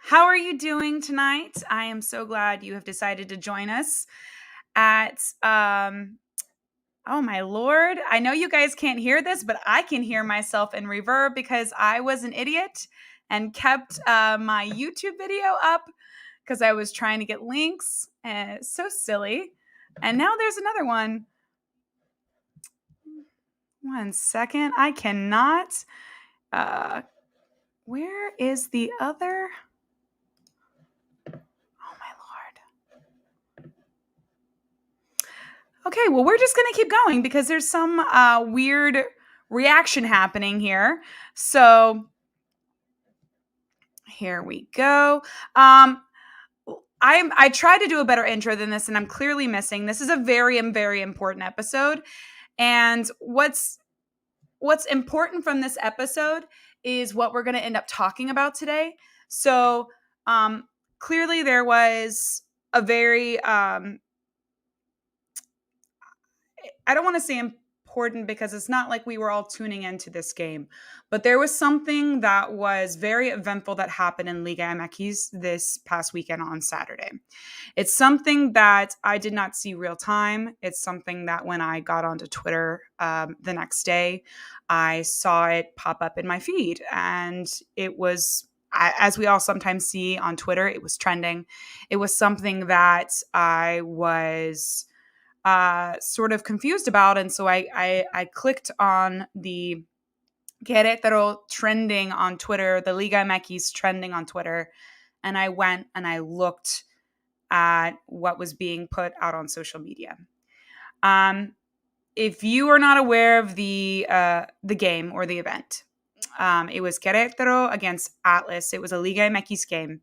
How are you doing tonight? I am so glad you have decided to join us at oh my lord. I know you guys can't hear this, but I can hear myself in reverb because I was an idiot and kept my YouTube video up because I was trying to get links. So silly. And now there's another one. One second. I cannot. Where is the other? Oh my lord. Okay, well, we're just going to keep going because there's some weird reaction happening here. So here we go. I tried to do a better intro than this, and I'm clearly missing. This is a very, very important episode. And what's important from this episode is what we're going to end up talking about today. So clearly there was a very I don't want to say important because it's not like we were all tuning into this game, but there was something that was very eventful that happened in Liga MX this past weekend on Saturday. It's something that I did not see real time. It's something that when I got onto Twitter the next day, I saw it pop up in my feed, and it was, as we all sometimes see on Twitter, it was trending. It was something that I was sort of confused about. And so I clicked on the Querétaro trending on Twitter, the Liga MX trending on Twitter, and I went and I looked at what was being put out on social media. If you are not aware of the game or the event, it was Querétaro against Atlas. It was a Liga MX game.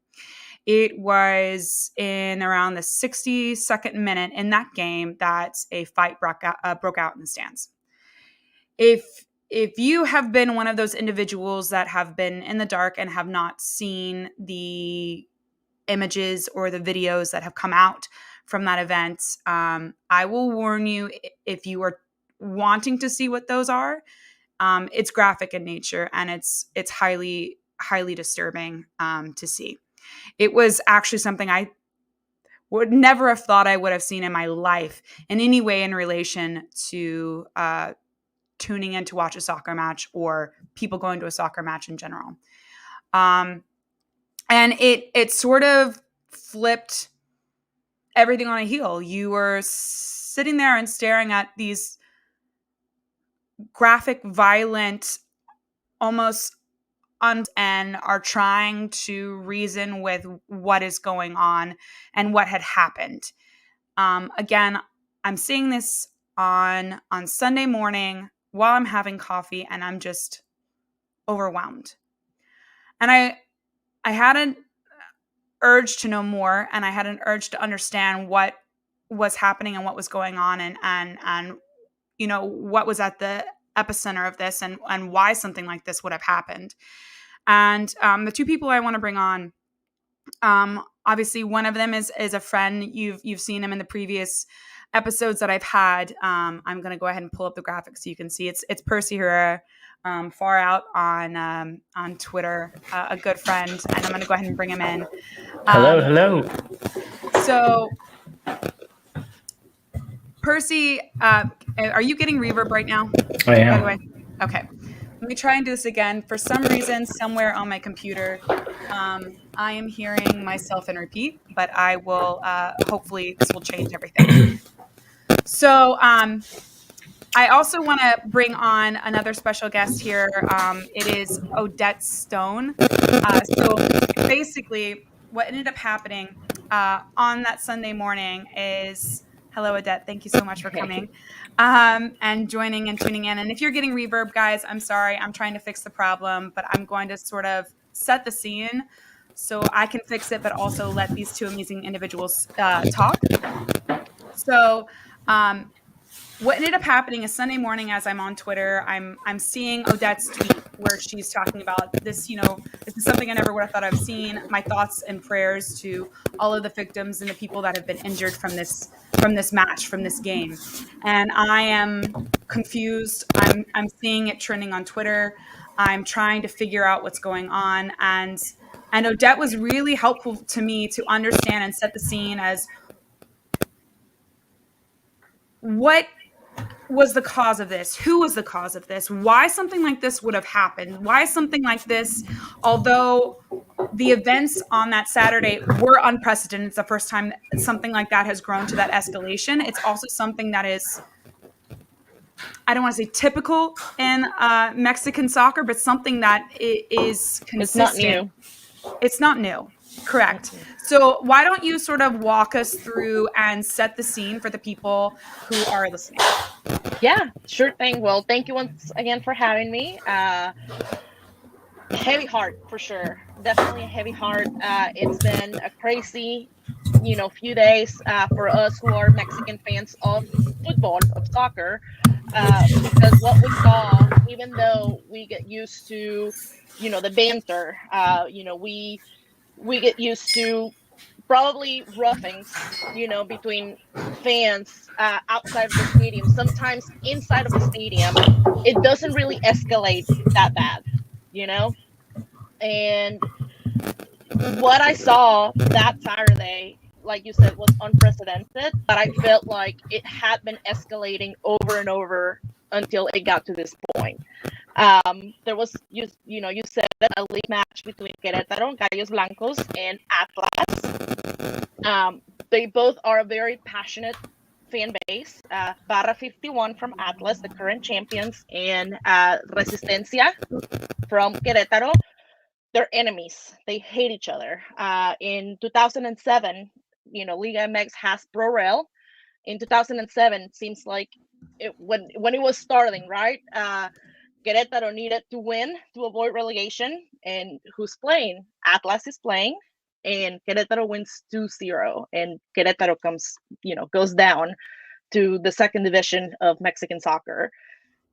It was in around the 62nd minute in that game that a fight broke out in the stands. If you have been one of those individuals that have been in the dark and have not seen the images or the videos that have come out from that event, I will warn you, if you are wanting to see what those are, it's graphic in nature and it's highly, highly disturbing to see. It was actually something I would never have thought I would have seen in my life in any way in relation to tuning in to watch a soccer match or people going to a soccer match in general. And it sort of flipped everything on a heel. You were sitting there and staring at these graphic, violent, almost and are trying to reason with what is going on and what had happened. Again, I'm seeing this on Sunday morning while I'm having coffee, and I'm just overwhelmed. And I had an urge to know more, and I had an urge to understand what was happening and what was going on, and you know, what was at the epicenter of this, and why something like this would have happened. And the two people I want to bring on, obviously one of them is a friend. You've seen him in the previous episodes that I've had. I'm going to go ahead and pull up the graphics so you can see. It's Persy Herrera, far out on Twitter, a good friend, and I'm going to go ahead and bring him in. Hello. So, Persy, are you getting reverb right now? I am. By the way, okay. Let me try and do this again. For some reason, somewhere on my computer, I am hearing myself in repeat, but I will, hopefully this will change everything. So I also want to bring on another special guest here. It is Odette Stone. So basically what ended up happening on that Sunday morning is, hello, Odette. Thank you so much for coming and joining and tuning in. And if you're getting reverb, guys, I'm sorry. I'm trying to fix the problem, but I'm going to sort of set the scene so I can fix it, but also let these two amazing individuals talk. So what ended up happening is Sunday morning, as I'm on Twitter, I'm seeing Odette's tweet where she's talking about this. This is something I never would have thought I've seen. My thoughts and prayers to all of the victims and the people that have been injured from this match, from this game. And I am confused. I'm seeing it trending on Twitter. I'm trying to figure out what's going on, and Odette was really helpful to me to understand and set the scene as what was the cause of this? Who was the cause of this? Why something like this would have happened? Why something like this, although the events on that Saturday were unprecedented, it's the first time something like that has grown to that escalation. It's also something that is, I don't want to say typical in Mexican soccer, but something that is It's not consistent. new. It's not new. Correct. So why don't you sort of walk us through and set the scene for the people who are listening? Yeah, sure thing. Well, thank you once again for having me. Heavy heart for sure. Definitely a heavy heart. It's been a crazy, few days for us who are Mexican fans of football, of soccer, because what we saw, even though we get used to, the banter, we get used to probably roughings, between fans outside of the stadium. Sometimes inside of the stadium, it doesn't really escalate that bad, you know? And what I saw that Saturday, like you said, was unprecedented, but I felt like it had been escalating over and over until it got to this point. There was you said a league match between Querétaro, Gallos Blancos, and Atlas. They both are a very passionate fan base. Barra 51 from Atlas, the current champions, and Resistencia from Querétaro, they're enemies. They hate each other. In 2007, Liga MX has Pro Rail. In 2007, seems like when it was starting, right? Querétaro needed to win to avoid relegation. And who's playing? Atlas is playing. And Querétaro wins 2-0. And Querétaro goes down to the second division of Mexican soccer.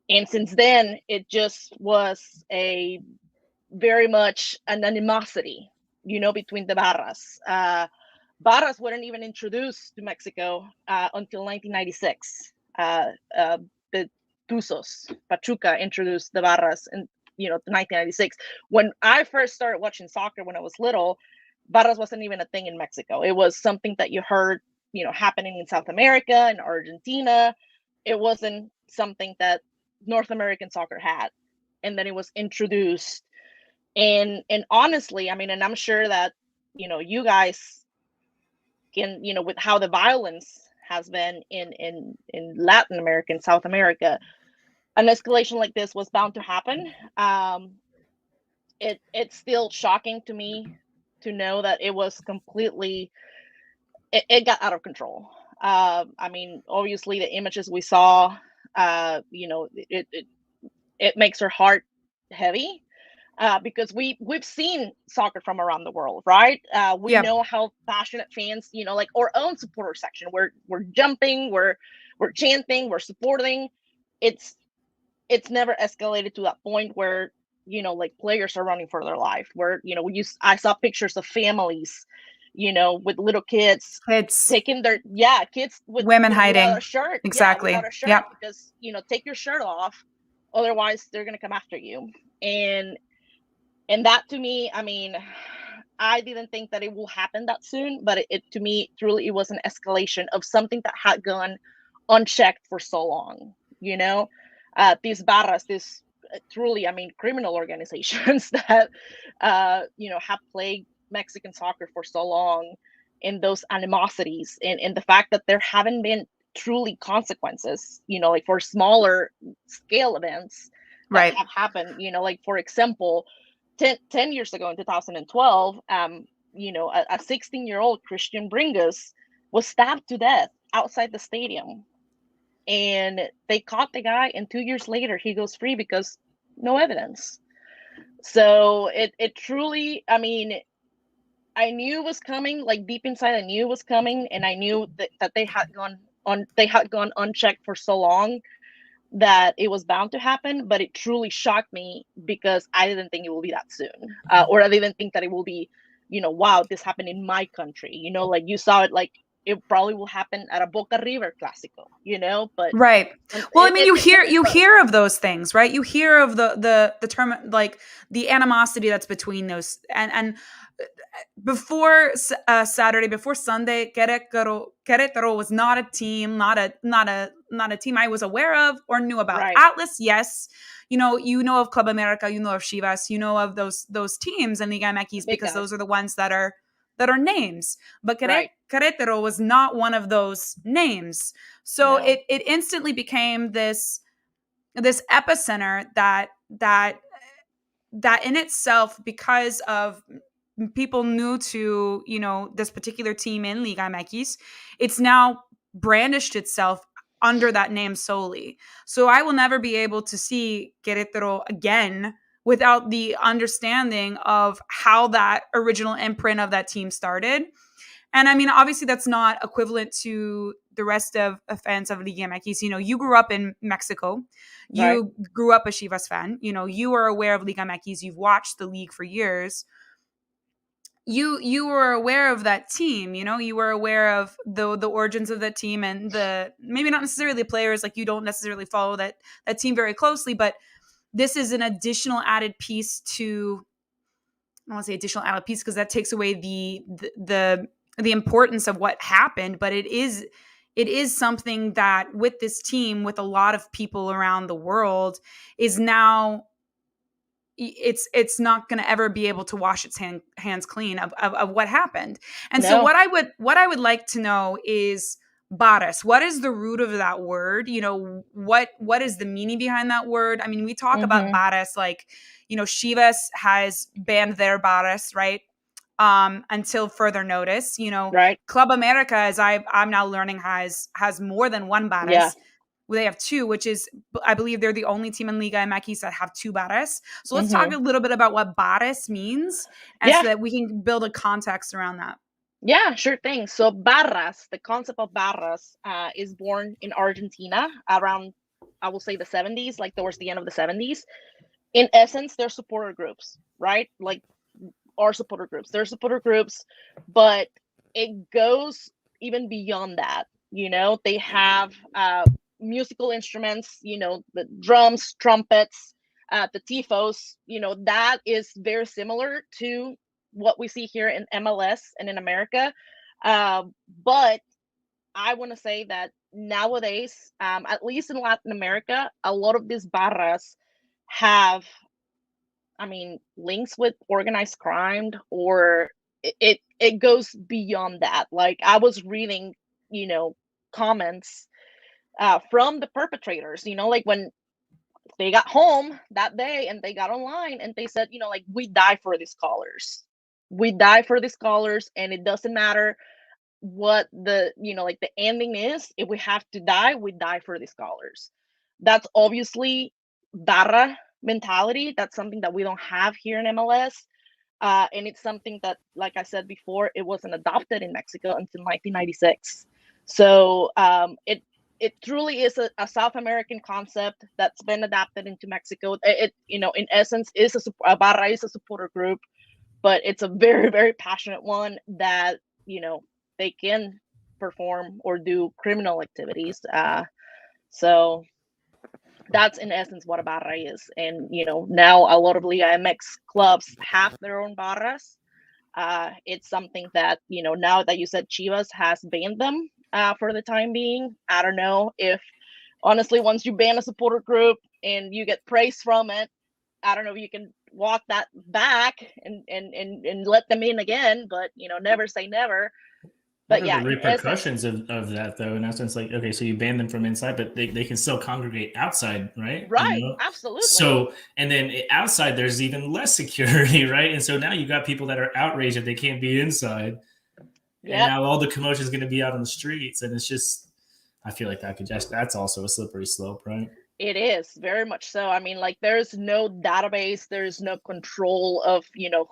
And since then, it just was a very much an animosity, between the barras. Barras weren't even introduced to Mexico until 1996. The Tuzos, Pachuca introduced the barras in 1996. When I first started watching soccer when I was little, barras wasn't even a thing in Mexico. It was something that you heard, happening in South America and Argentina. It wasn't something that North American soccer had, and then it was introduced. And honestly, I mean, and I'm sure that you guys can, with how the violence has been in Latin America and South America, an escalation like this was bound to happen. It's still shocking to me to know that it was completely, it got out of control. I mean, obviously the images we saw, it makes her heart heavy. Because we've seen soccer from around the world, right? We Yeah. know how passionate fans, like our own supporter section, we're jumping, we're chanting, we're supporting. It's never escalated to that point where like players are running for their life. Where I saw pictures of families, with little kids Kids, taking their kids women without a hiding. shirt, Exactly. without a shirt, Yep. because take your shirt off, otherwise they're gonna come after you. And that to me, I mean, I didn't think that it will happen that soon, but it to me, truly, it was an escalation of something that had gone unchecked for so long. These barras, this truly, I mean, criminal organizations that, have plagued Mexican soccer for so long, and those animosities, and the fact that there haven't been truly consequences, like for smaller scale events that Right. have happened, like for example, 10 years ago in 2012, a 16-year-old Christian Bringus was stabbed to death outside the stadium. And they caught the guy, and 2 years later, he goes free because no evidence. So it truly, I mean, I knew it was coming, like deep inside, I knew it was coming, and I knew that they had gone they had gone unchecked for so long that it was bound to happen. But it truly shocked me because I didn't think it will be that soon, or I didn't think that it will be, wow, this happened in my country. Like you saw it, like it probably will happen at a Boca River Clásico, but Right. Well, I mean, it hit you close. hear of those things, right? You hear of the term, like the animosity that's between those, and before Saturday, before Sunday, Querétaro was not a team, not a team I was aware of or knew about. Right, Atlas, yes, you know of Club America, you know of Chivas, you know of those teams in Liga the MX big because those guys. are the ones that are names. But Right, Querétaro was not one of those names. So no, it instantly became this epicenter that in itself, because of people new to this particular team in Liga MX, it's now brandished itself under that name solely. So I will never be able to see Querétaro again without the understanding of how that original imprint of that team started. And I mean, obviously, that's not equivalent to the rest of fans of Liga MX. You grew up in Mexico. right, You grew up a Chivas fan. You are aware of Liga MX. You've watched the league for years. You were aware of that team. You were aware of the origins of that team and the maybe not necessarily the players. Like you don't necessarily follow that team very closely, but this is an additional added piece to. I don't want to say additional added piece because that takes away the importance of what happened, but it is something that with this team, with a lot of people around the world, is now it's not going to ever be able to wash its hands clean of what happened. And so no, what I would like to know is Bares. What is the root of that word? What is the meaning behind that word? I mean, we talk about mm-hmm. Bares like, Chivas has banned their Bares, right? Until further notice. Right, Club America, as I'm now learning, has more than one yeah, Bares. They have two, which is, I believe they're the only team in Liga MX that have two Bares. So let's talk mm-hmm. a little bit about what Bares means, and so Yeah, that we can build a context around that. yeah, sure thing. So barras, the concept of barras, is born in Argentina around, I will say, the 70s, like towards the end of the 70s. In essence, they're supporter groups, right? Like our supporter groups. They're supporter groups, but it goes even beyond that. They have musical instruments, the drums, trumpets, the tifos, that is very similar to what we see here in MLS and in America. But I want to say that nowadays, at least in Latin America, a lot of these barras have, I mean, links with organized crime, or it goes beyond that. Like I was reading, comments from the perpetrators, like when they got home that day and they got online and they said, like, we die for these colors. We die for these colors, and it doesn't matter what the, like the ending is. If we have to die, we die for these colors. That's obviously barra mentality. That's something that we don't have here in MLS. And it's something that, like I said before, it wasn't adopted in Mexico until 1996. So it truly is a South American concept that's been adapted into Mexico. In essence, is a barra is a supporter group, but it's a very, very passionate one that, they can perform or do criminal activities. So that's in essence what a barra is. And, now a lot of Liga MX clubs have their own barras. It's something that, now that you said Chivas has banned them for the time being. I don't know if, honestly, once you ban a supporter group and you get praise from it, I don't know if you can walk that back and let them in again, but, never say never. What But are the yeah, in essence, repercussions of that, though? In essence, like, okay, so you ban them from inside, but they can still congregate outside, right? right, absolutely. So, and then outside, there's even less security, right? And so now you got people that are outraged that they can't be inside. And Yep. now all the commotion is going to be out on the streets. And it's just, I feel like that's also a slippery slope, right? It is very much so. I mean, like, there's no database, there's no control of,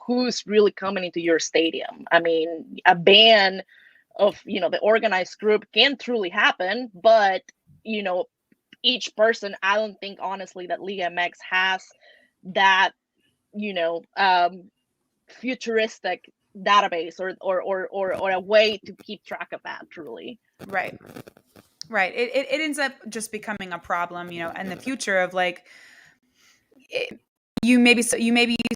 who's really coming into your stadium. I mean, a ban the organized group can truly happen. But each person, I don't think honestly that Liga MX has that futuristic database or a way to keep track of that truly. Right. It ends up just becoming a problem, in the future of like you maybe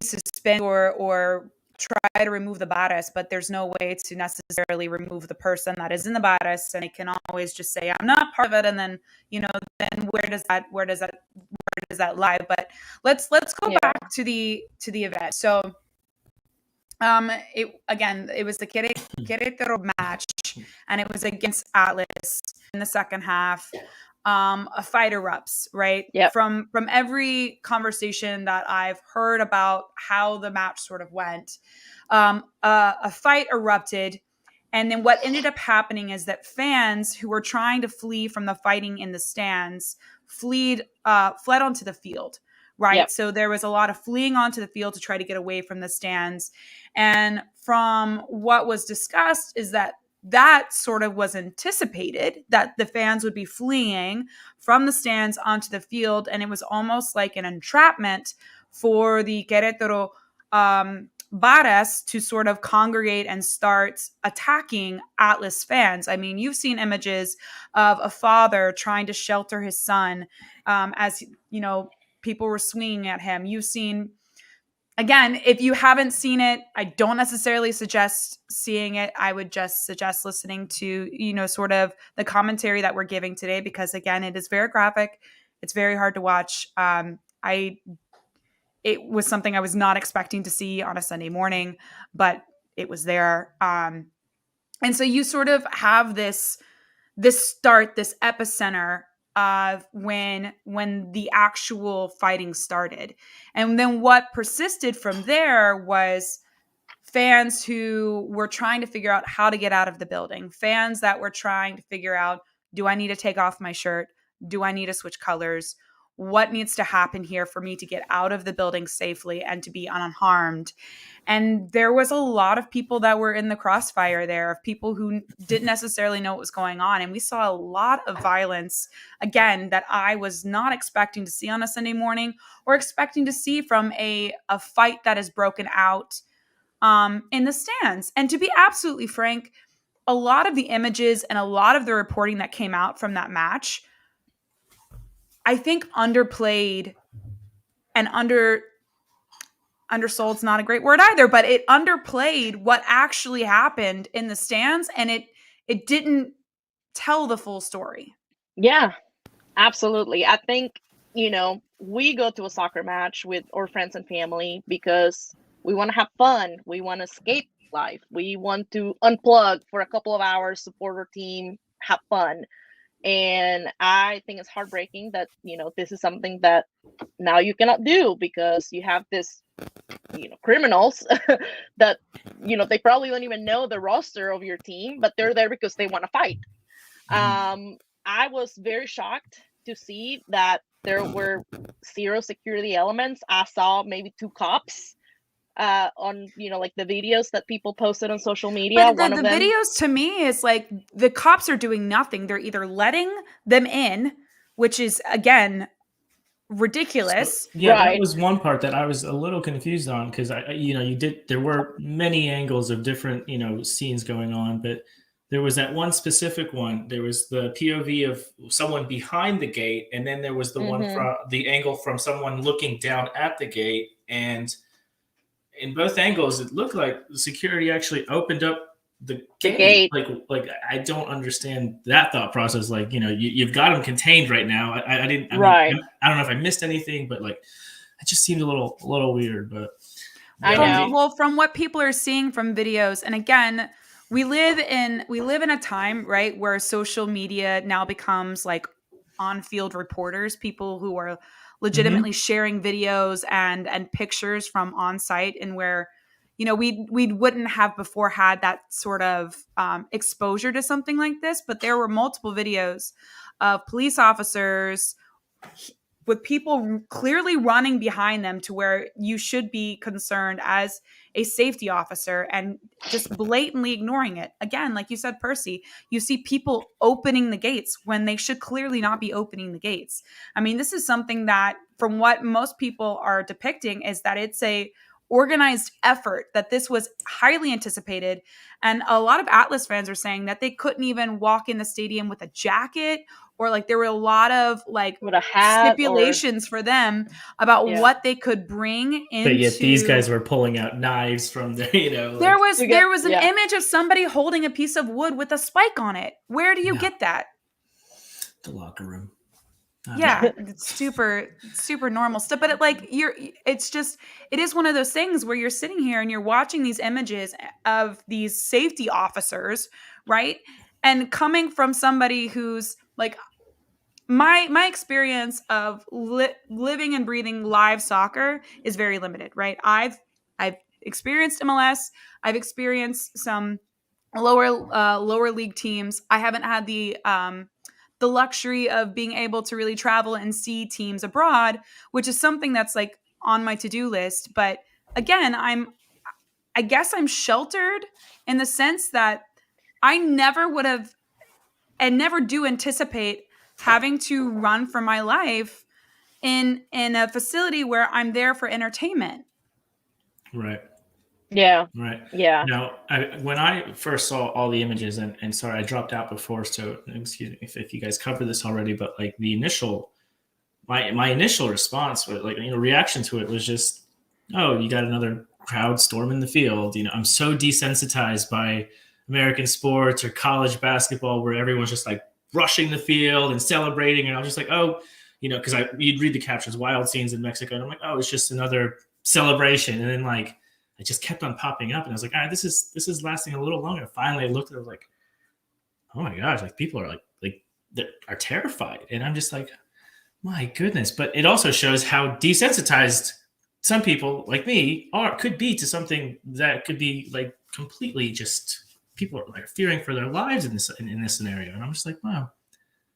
suspend or try to remove the bias, but there's no way to necessarily remove the person that is in the bias, and they can always just say I'm not part of it, and then then where does that lie? But let's go back to the event. So it was the Querétaro match, and it was against Atlas in the second half. A fight erupts, right? Yep. From every conversation that I've heard about how the match sort of went, a fight erupted. And then what ended up happening is that fans who were trying to flee from the fighting in the stands fled onto the field, right? Yep. So there was a lot of fleeing onto the field to try to get away from the stands. And from what was discussed is that sort of was anticipated, that the fans would be fleeing from the stands onto the field. And it was almost like an entrapment for the Querétaro Baras to sort of congregate and start attacking Atlas fans. I mean, you've seen images of a father trying to shelter his son as, people were swinging at him. You've seen, again, if you haven't seen it, I don't necessarily suggest seeing it. I would just suggest listening to, sort of the commentary that we're giving today, because again, it is very graphic. It's very hard to watch. It was something I was not expecting to see on a Sunday morning, but it was there. And so you sort of have this epicenter of when the actual fighting started. And then what persisted from there was fans who were trying to figure out how to get out of the building, fans that were trying to figure out, do I need to take off my shirt? Do I need to switch colors? What needs to happen here for me to get out of the building safely and to be unharmed? And there was a lot of people that were in the crossfire there, of people who didn't necessarily know what was going on. And we saw a lot of violence, again, that I was not expecting to see on a Sunday morning, or expecting to see from a fight that is broken out in the stands. And to be absolutely frank, a lot of the images and a lot of the reporting that came out from that match, I think underplayed and undersold's not a great word either, but it underplayed what actually happened in the stands, and it didn't tell the full story. Yeah, absolutely. I think, we go to a soccer match with our friends and family because we want to have fun. We want to escape life. We want to unplug for a couple of hours, support our team, have fun. And I think it's heartbreaking that, this is something that now you cannot do, because you have this, criminals that, they probably don't even know the roster of your team, but they're there because they want to fight. I was very shocked to see that there were 0 security elements. I saw maybe 2 cops on like the videos that people posted on social media. But the videos to me is like the cops are doing nothing. They're either letting them in, which is again ridiculous. So, yeah, right. That was one part that I was a little confused on, because there were many angles of different scenes going on, but there was that one specific one. There was the POV of someone behind the gate, and then there was the one from the angle from someone looking down at the gate. And in both angles, it looked like security actually opened up the gate. Like I don't understand that thought process. Like, you've got them contained right now. I don't know if I missed anything, but like, it just seemed a little weird. But I know. Well, from what people are seeing from videos, and again, we live in a time, right, where social media now becomes like on-field reporters, people who are legitimately sharing videos and pictures from on site, and where we wouldn't have before had that sort of exposure to something like this. But there were multiple videos of police officers with people clearly running behind them to where you should be concerned as a safety officer and just blatantly ignoring it. Again, like you said, Persy, you see people opening the gates when they should clearly not be opening the gates. I mean, this is something that, from what most people are depicting, is that it's a organized effort, that this was highly anticipated. And a lot of Atlas fans are saying that they couldn't even walk in the stadium with a jacket, or like there were a lot of like with a hat stipulations for them about what they could bring into. But yet these guys were pulling out knives from their, there was an image of somebody holding a piece of wood with a spike on it. Where do you get that? The locker room. It's super normal stuff. But it is one of those things where you're sitting here and you're watching these images of these safety officers, right? And coming from somebody who's like, my experience of living and breathing live soccer is very limited, right? I've experienced MLS. I've experienced some lower league teams. I haven't had the luxury of being able to really travel and see teams abroad, which is something that's like on my to-do list. But again, I guess I'm sheltered in the sense that I never would have and never do anticipate having to run for my life in a facility where I'm there for entertainment. Right. Yeah. Right. Yeah. Now, when I first saw all the images, and sorry, I dropped out before, so excuse me if you guys covered this already, but like my initial response, was like, reaction to it was just, oh, you got another crowd storming the field. I'm so desensitized by American sports or college basketball where everyone's just like rushing the field and celebrating, and I was just like, oh, because you'd read the captions, wild scenes in Mexico, and I'm like, oh, it's just another celebration, and then like it just kept on popping up, and I was like, all right, this is lasting a little longer. Finally, I looked at it, I was like, oh my gosh, like people are like they are terrified, and I'm just like, my goodness. But it also shows how desensitized some people like me could be to something that could be like completely just, people are like fearing for their lives in this scenario, and I'm just like, wow,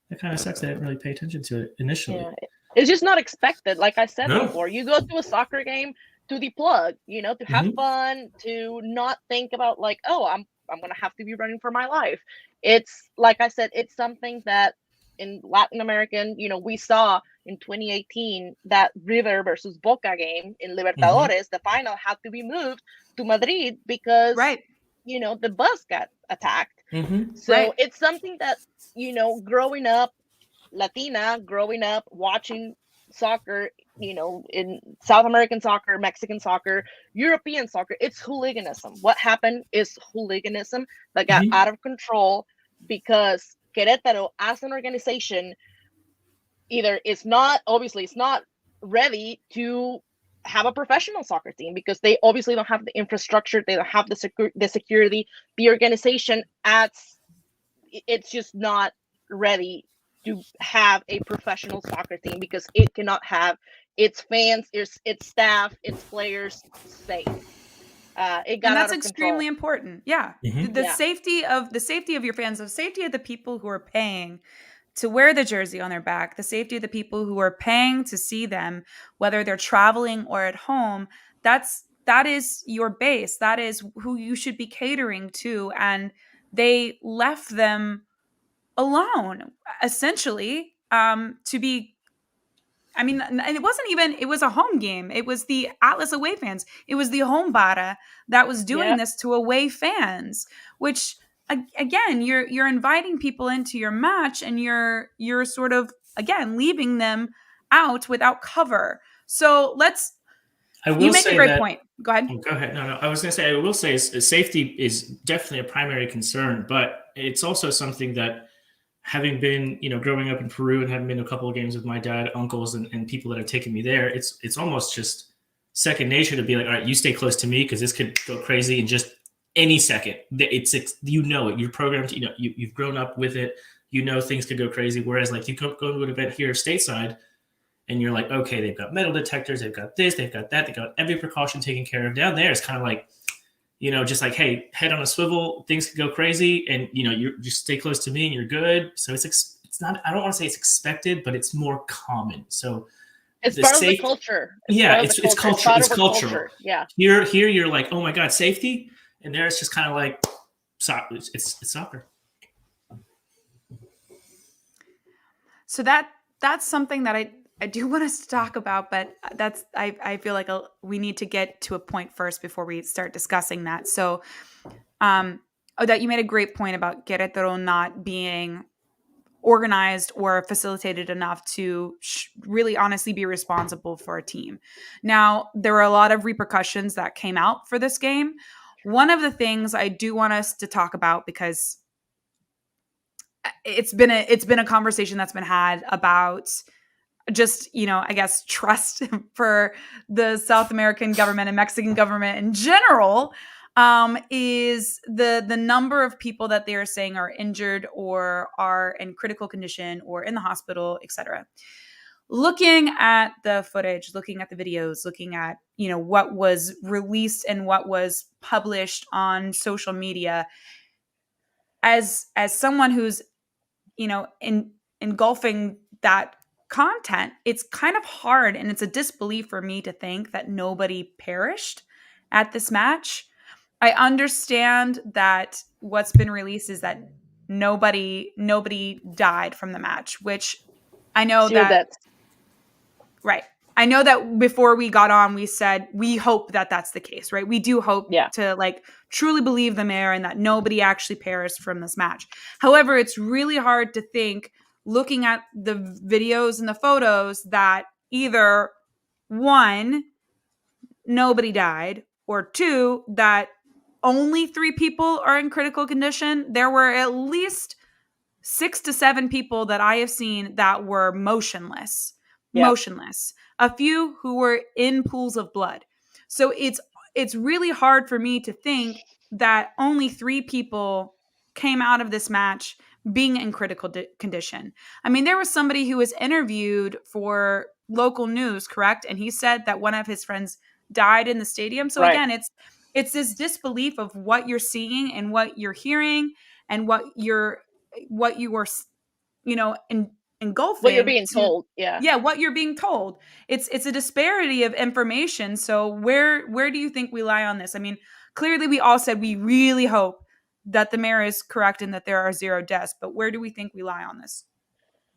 that kind of sucks. I didn't really pay attention to it initially. Yeah. It's just not expected. Like I said before, you go to a soccer game to deplug, to have fun, to not think about like, oh, I'm gonna have to be running for my life. It's like I said, it's something that in Latin American, we saw in 2018 that River versus Boca game in Libertadores, the final had to be moved to Madrid because the bus got attacked. So it's something that, growing up Latina, growing up watching soccer, in South American soccer, Mexican soccer, European soccer, it's hooliganism. What happened is hooliganism that got out of control because Querétaro as an organization either it's not ready to have a professional soccer team because they obviously don't have the infrastructure, they don't have the security, the organization it's just not ready to have a professional soccer team because it cannot have its fans, its staff, its players safe. It got and that's out of extremely control. important. The safety of your fans, the safety of the people who are paying to wear the jersey on their back, the safety of the people who are paying to see them, whether they're traveling or at home, that is your base. That is who you should be catering to. And they left them alone, essentially, to be. I mean, and it was a home game. It was the Atlas away fans. It was the home bara that was doing this to away fans, which again, you're inviting people into your match and you're sort of, again, leaving them out without cover. So you make a great point. Go ahead. Oh, go ahead. No, I was going to say, I will say safety is definitely a primary concern, but it's also something that, having been, growing up in Peru and having been to a couple of games with my dad, uncles, and people that have taken me there, it's almost just second nature to be like, all right, you stay close to me because this could go crazy in just any second. It's you're programmed, you've grown up with it, things could go crazy. Whereas like you go to an event here stateside and you're like, okay, they've got metal detectors, they've got this, they've got that, they've got every precaution taken care of. Down there, it's kind of like, just like, hey, head on a swivel, things could go crazy, and you just stay close to me and you're good. So it's not, I don't want to say it's expected, but it's more common. So It's the part of the safe, culture. yeah, It's cultural. part It's of our cultural. culture. Yeah. Here you're like, oh my god, safety, and there it's just kind of like, it's soccer. So that's something that I do want us to talk about, but I feel like we need to get to a point first before we start discussing that. So, Odette, you made a great point about Querétaro not being organized or facilitated enough to really honestly be responsible for a team. Now, there were a lot of repercussions that came out for this game. One of the things I do want us to talk about, because it's been a conversation that's been had about just, I guess, trust for the South American government and Mexican government in general, is the number of people that they are saying are injured or are in critical condition or in the hospital, etc. Looking at the footage, looking at the videos, looking at, what was released and what was published on social media, as someone who's, engulfing that content, it's kind of hard and it's a disbelief for me to think that nobody perished at this match. I understand that what's been released is that nobody died from the match, which I know Zero that, deaths. right. I know that before we got on, we said we hope that that's the case, right? We do hope to truly believe the mayor and that nobody actually perished from this match. However, it's really hard to think, looking at the videos and the photos, that either one, nobody died, or two, that only 3 people are in critical condition. There were at least 6 to 7 people that I have seen that were motionless. A few who were in pools of blood. So it's really hard for me to think that only 3 people came out of this match being in critical condition. I mean, there was somebody who was interviewed for local news, correct? And he said that one of his friends died in the stadium. So again, it's this disbelief of what you're seeing and what you're hearing and what you were, engulfing. What you're being told. Yeah, what you're being told. It's a disparity of information. So where do you think we lie on this? I mean, clearly we all said we really hope that the mayor is correct and that there are 0 deaths, but where do we think we lie on this?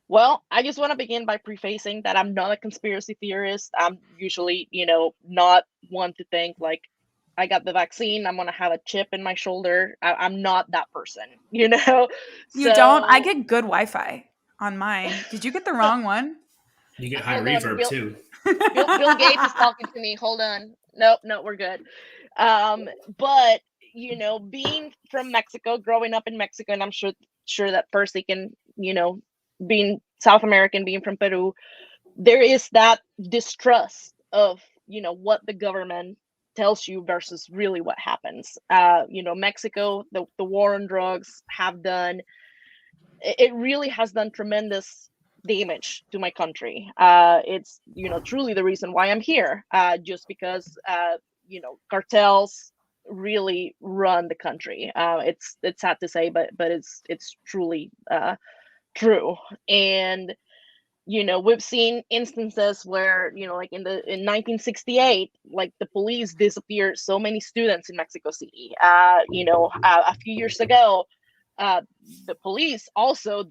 Well, I just want to begin by prefacing that I'm not a conspiracy theorist. I'm usually, not one to think like, I got the vaccine, I'm going to have a chip in my shoulder. I'm not that person, You don't? I get good Wi-Fi on mine. Did you get the wrong one? You get high reverb too. Bill Gates is talking to me. Hold on. Nope, we're good. But being from Mexico, growing up in Mexico, and I'm sure that Persy can, being South American, being from Peru, there is that distrust of, what the government tells you versus really what happens. Mexico, the war on drugs it really has done tremendous damage to my country. It's, truly the reason why I'm here, just because, cartels really run the country. It's sad to say, but it's truly true. And we've seen instances where, like in 1968, like the police disappeared so many students in Mexico City. A few years ago, the police also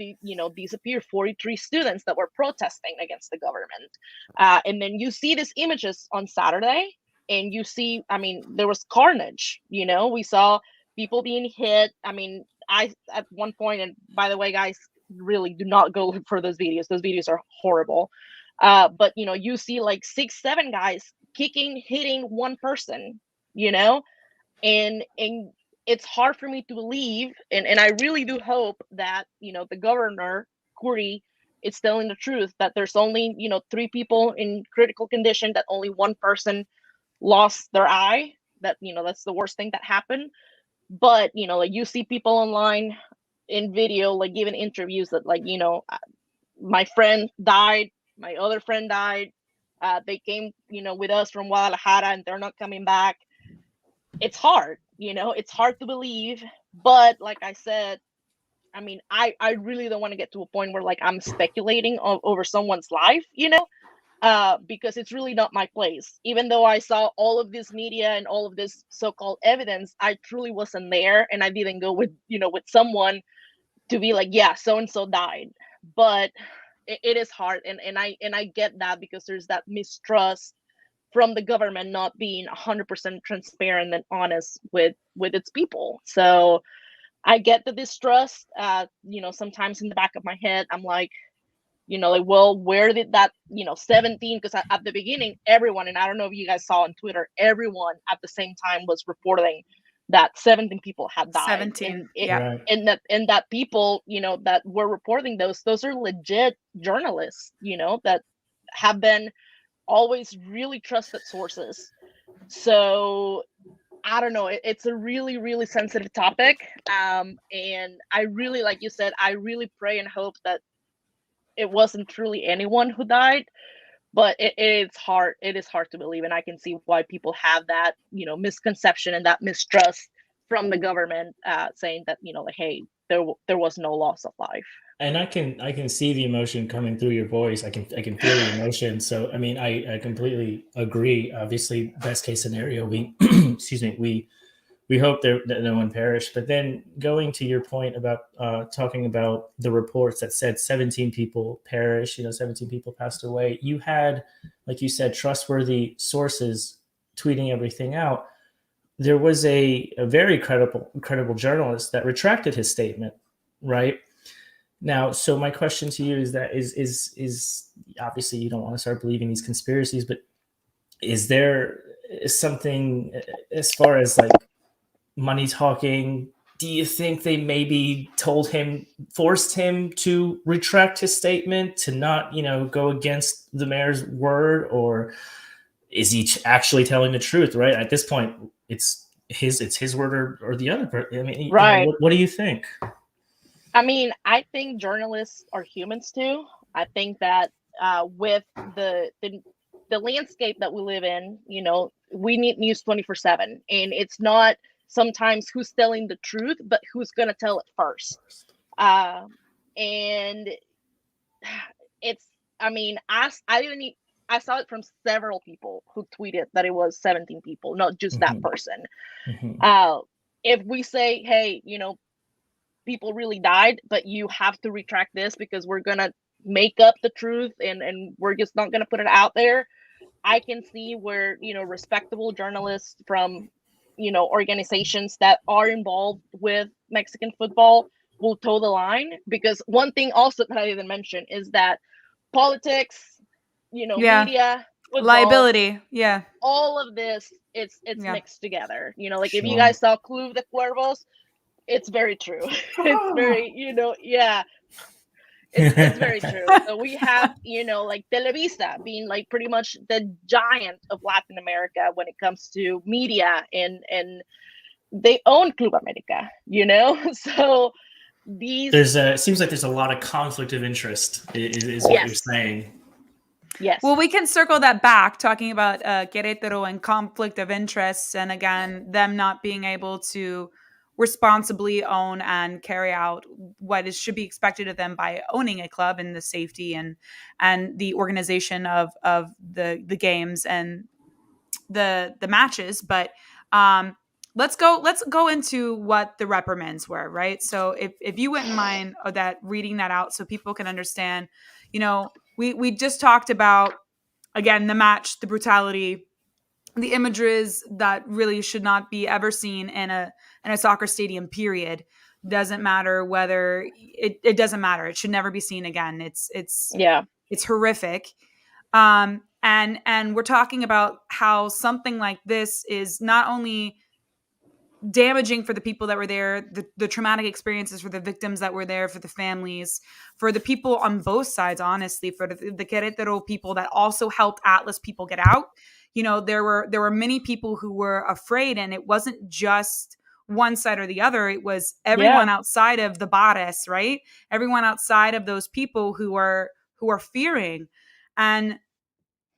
disappeared 43 students that were protesting against the government. And then you see these images on Saturday, and you see, I mean, there was carnage. We saw people being hit. I mean, I at one point, and by the way, guys, really do not go look for those videos. Those videos are horrible. But you see like 6-7 guys kicking, hitting one person, and it's hard for me to believe, and I really do hope that the governor Curry is telling the truth, that there's only 3 people in critical condition, that only one person lost their eye, that that's the worst thing that happened. But like you see people online in video like giving interviews that like my friend died, my other friend died, they came with us from Guadalajara and they're not coming back. it's hard, it's hard to believe. But like I said, I mean, I really don't want to get to a point where like I'm speculating over someone's life, because it's really not my place. Even though I saw all of this media and all of this so-called evidence, I truly wasn't there, and I didn't go with with someone to be like, yeah, so and so died. But it is hard, and I get that, because there's that mistrust from the government not being 100% transparent and honest with its people. So I get the distrust. Sometimes in the back of my head, I'm like, like, well, where did that, 17? Because at the beginning, everyone, and I don't know if you guys saw on Twitter, everyone at the same time was reporting that 17 people had died. 17. Yeah. Right. And that people, that were reporting those are legit journalists, that have been always really trusted sources. So I don't know. It's a really, really sensitive topic. And I really, like you said, I really pray and hope that it wasn't truly anyone who died. But it's hard. It is hard to believe, and I can see why people have that, misconception and that mistrust from the government, saying that, like, hey, there was no loss of life. And I can see the emotion coming through your voice. I can feel the emotion. So I mean, I completely agree. Obviously, best case scenario, we excuse me, we hope that no one perished. But then going to your point about talking about the reports that said 17 people perished, 17 people passed away. You had, like you said, trustworthy sources tweeting everything out. There was a very credible journalist that retracted his statement, right? Now, so my question to you is that is obviously you don't want to start believing these conspiracies, but is there something as far as like money talking? Do you think they maybe forced him to retract his statement, to not, go against the mayor's word, or is he actually telling the truth? Right at this point, it's his word or the other. I mean, Right. what do you think? I mean, I think journalists are humans too. I think that with the landscape that we live in, we need news 24/7, and it's not sometimes who's telling the truth, but who's going to tell it first. And it's, I mean, I didn't. I saw it from several people who tweeted that it was 17 people, not just that person. Mm-hmm. If we say, hey, people really died, but you have to retract this because we're gonna make up the truth, and we're just not gonna put it out there. I can see where, respectable journalists from, organizations that are involved with Mexican football will toe the line. Because one thing also that I didn't mention is that politics, Yeah. media, football, Liability. Yeah. all of this, it's Yeah. mixed together. Like if you Sure. guys saw Club de Cuervos, it's very true. It's very, yeah, it's very true. So we have, like Televisa being like pretty much the giant of Latin America when it comes to media, and they own Club America, So these It seems like there's a lot of conflict of interest, is what you're Yes. saying. Yes. Well, we can circle that back, talking about Querétaro and conflict of interests, and again, them not being able to responsibly own and carry out what should be expected of them by owning a club, and the safety and the organization of the games and the matches. But let's go into what the reprimands were, right? So if you wouldn't mind that reading that out so people can understand, we just talked about, again, the match, the brutality, the images that really should not be ever seen in a soccer stadium, period. Doesn't matter whether it doesn't matter. It should never be seen again. Yeah. It's horrific. And we're talking about how something like this is not only damaging for the people that were there, the traumatic experiences for the victims that were there, for the families, for the people on both sides, honestly, for the Querétaro people that also helped Atlas people get out. There were many people who were afraid, and it wasn't just one side or the other. It was everyone outside of the Bares, right? Everyone outside of those people who are fearing. And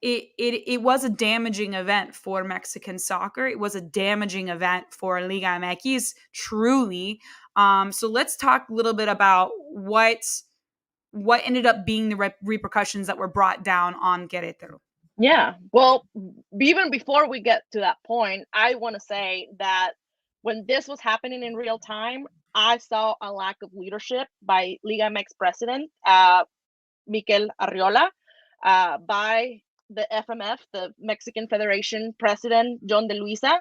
it was a damaging event for Mexican soccer. It was a damaging event for Liga MX, truly. So let's talk a little bit about what ended up being the repercussions that were brought down on Querétaro. Yeah. Well, even before we get to that point, I want to say that when this was happening in real time, I saw a lack of leadership by Liga MX president, Mikel Arriola, by the FMF, the Mexican Federation president, John de Luisa.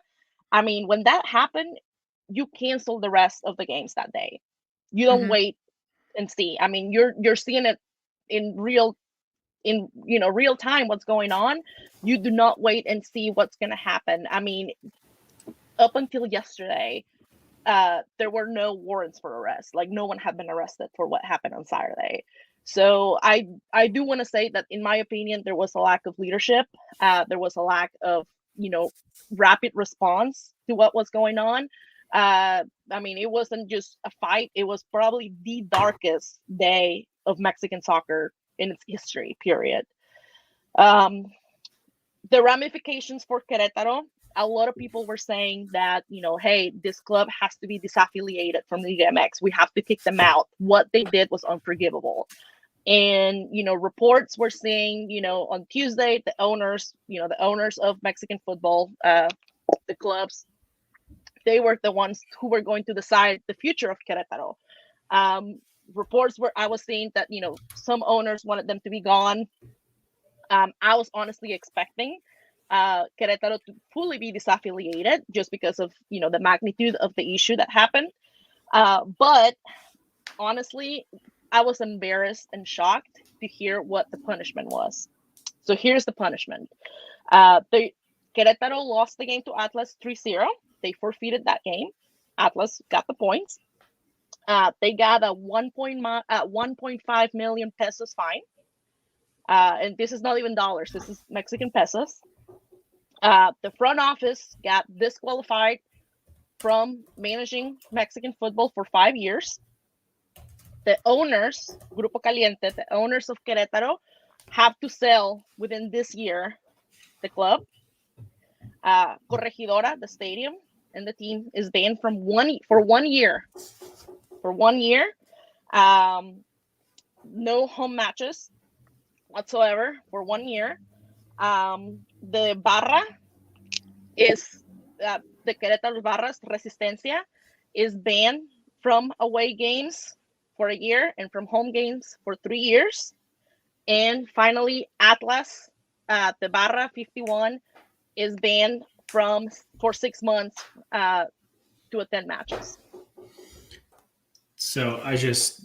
I mean, when that happened, you cancel the rest of the games that day. You don't wait and see. I mean, you're seeing it in real time what's going on. You do not wait and see what's going to happen. I mean, up until yesterday, there were no warrants for arrest. Like, no one had been arrested for what happened on Saturday. So I do want to say that, in my opinion, there was a lack of leadership. There was a lack of, rapid response to what was going on. I mean, it wasn't just a fight. It was probably the darkest day of Mexican soccer in its history, period. The ramifications for Querétaro, a lot of people were saying that, hey, this club has to be disaffiliated from the Liga MX. We have to kick them out. What they did was unforgivable. And, reports were saying, on Tuesday, the owners of Mexican football, the clubs, they were the ones who were going to decide the future of Querétaro. Reports were, I was seeing that, some owners wanted them to be gone. I was honestly expecting Querétaro to fully be disaffiliated just because of, the magnitude of the issue that happened. But honestly, I was embarrassed and shocked to hear what the punishment was. So here's the punishment. Querétaro lost the game to Atlas 3-0. They forfeited that game. Atlas got the points. They got a 1.5 million pesos fine. And this is not even dollars. This is Mexican pesos. The front office got disqualified from managing Mexican football for 5 years. The owners, Grupo Caliente, the owners of Querétaro, have to sell within this year the club. Corregidora, the stadium, and the team is banned for 1 year. For 1 year. No home matches whatsoever for 1 year. The barra is, the Querétaro Barras Resistencia is banned from away games for a year and from home games for 3 years. And finally, Atlas, the Barra 51, is banned for 6 months to attend matches. So I just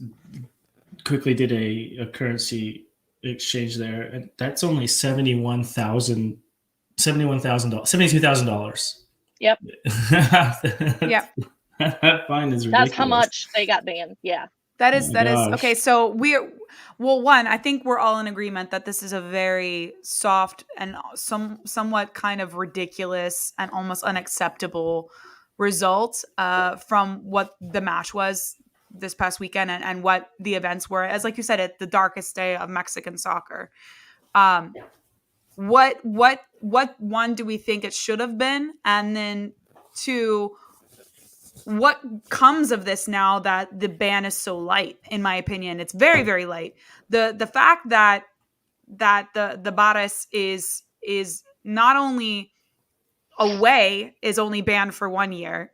quickly did a currency exchange there, and that's only $72,000. Yep. Yep. That fine is ridiculous. That's how much they got banned. Yeah. That is okay. So one, I think we're all in agreement that this is a very soft and somewhat kind of ridiculous and almost unacceptable result from what the match was this past weekend and what the events were. As like you said, it's the darkest day of Mexican soccer. What one do we think it should have been, and then two, what comes of this now that the ban is so light? In my opinion, it's very, very light. The fact that the Barras is not only away, is only banned for 1 year.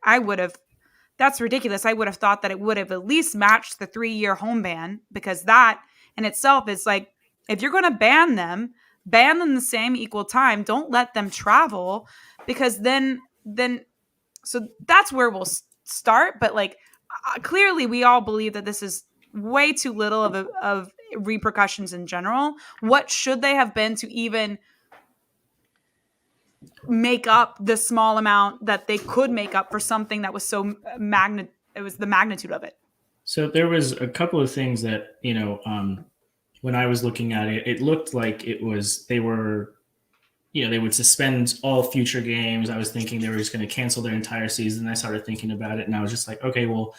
That's ridiculous. I would have thought that it would have at least matched the 3-year home ban, because that in itself is like, if you're going to ban them the same equal time. Don't let them travel, because then so that's where we'll start. But like, clearly we all believe that this is way too little of repercussions in general. What should they have been to even make up the small amount that they could make up for something that was so it was the magnitude of it? So there was a couple of things that, when I was looking at it, it looked like they would suspend all future games. I was thinking they were just going to cancel their entire season. I started thinking about it, and I was just like, okay, well,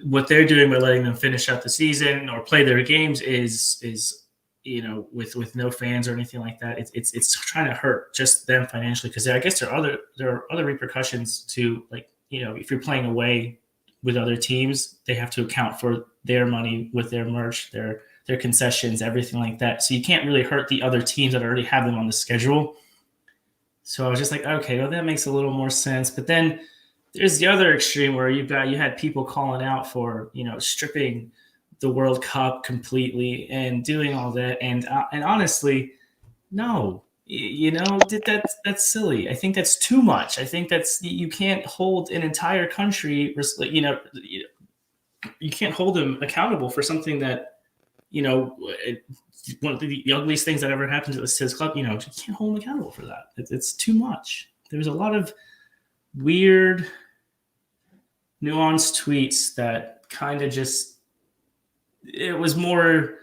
what they're doing by letting them finish out the season or play their games is with no fans or anything like that. It's trying to hurt just them financially, because I guess there are other repercussions to, like, if you're playing away with other teams, they have to account for their money with their merch, their concessions, everything like that. So you can't really hurt the other teams that already have them on the schedule. So I was just like, okay, well, that makes a little more sense. But then there's the other extreme where you had people calling out for stripping the World Cup completely and doing all that, and honestly, no, that's silly. I think that's too much. I think you can't hold an entire country, you can't hold them accountable for something that, one of the ugliest things that ever happened to this club. You can't hold them accountable for that. It's too much. There was a lot of weird, nuanced tweets that kind of just, it was more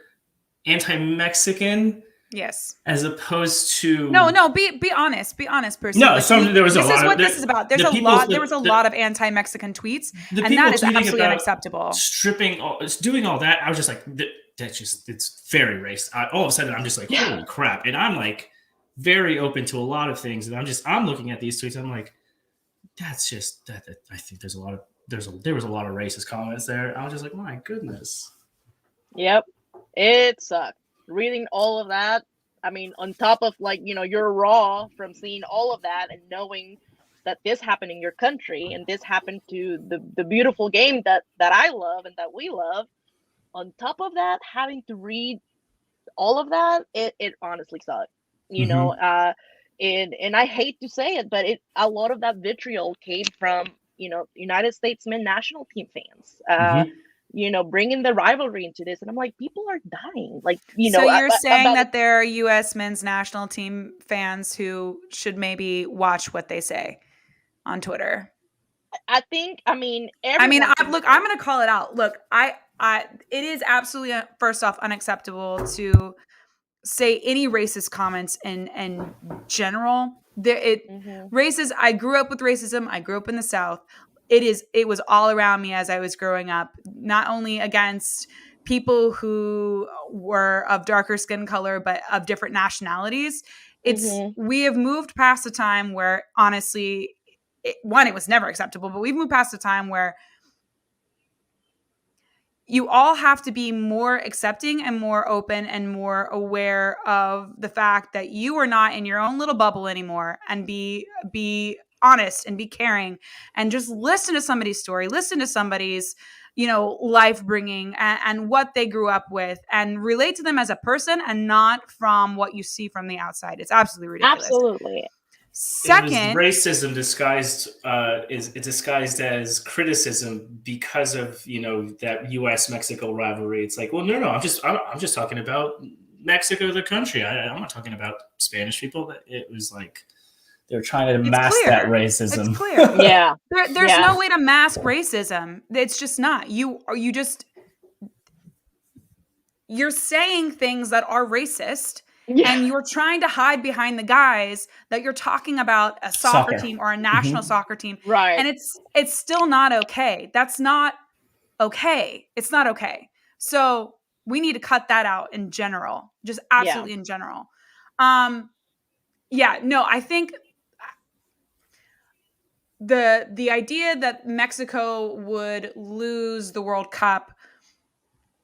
anti-Mexican. Yes. As opposed to be honest, Persy. No, there was a lot. This is what this is about. There was a lot of anti-Mexican tweets, and that is absolutely unacceptable. Doing all that, I was just like, it's very racist. All of a sudden, I'm just like, holy crap! And I'm like, very open to a lot of things, and I'm looking at these tweets, and I'm like, that's just that. I think there was a lot of racist comments there. I was just like, my goodness. Yep, it sucked. Reading all of that, I mean, on top of, like, you're raw from seeing all of that and knowing that this happened in your country and this happened to the beautiful game that I love and that we love. On top of that, having to read all of that, it honestly sucked. And I hate to say it, but a lot of that vitriol came from United States men's national team fans. Bringing the rivalry into this. And I'm like, people are dying. Like, So you're saying that there are U.S. men's national team fans who should maybe watch what they say on Twitter? I think, I'm going to call it out. Look, it is absolutely, first off, unacceptable to say any racist comments in general. Racist. I grew up with racism. I grew up in the South. It was all around me as I was growing up, not only against people who were of darker skin color, but of different nationalities. We have moved past a time where, honestly, it was never acceptable, but we've moved past a time where you all have to be more accepting and more open and more aware of the fact that you are not in your own little bubble anymore, and be honest and be caring and just listen to somebody's story, listen to somebody's, life bringing and what they grew up with, and relate to them as a person and not from what you see from the outside. It's absolutely ridiculous. Absolutely. Second, racism disguised is disguised as criticism because of that U.S. Mexico rivalry. It's like, well, no, I'm just talking about Mexico, the country. I'm not talking about Spanish people. It was like they're trying to mask that racism. It's clear. Yeah. There's no way to mask racism. It's just not. You're saying things that are racist. Yeah. And you're trying to hide behind the guys that you're talking about a soccer team or a national soccer team. Right. And it's still not okay. That's not okay. It's not okay. So we need to cut that out in general, just absolutely in general. I think the idea that Mexico would lose the World Cup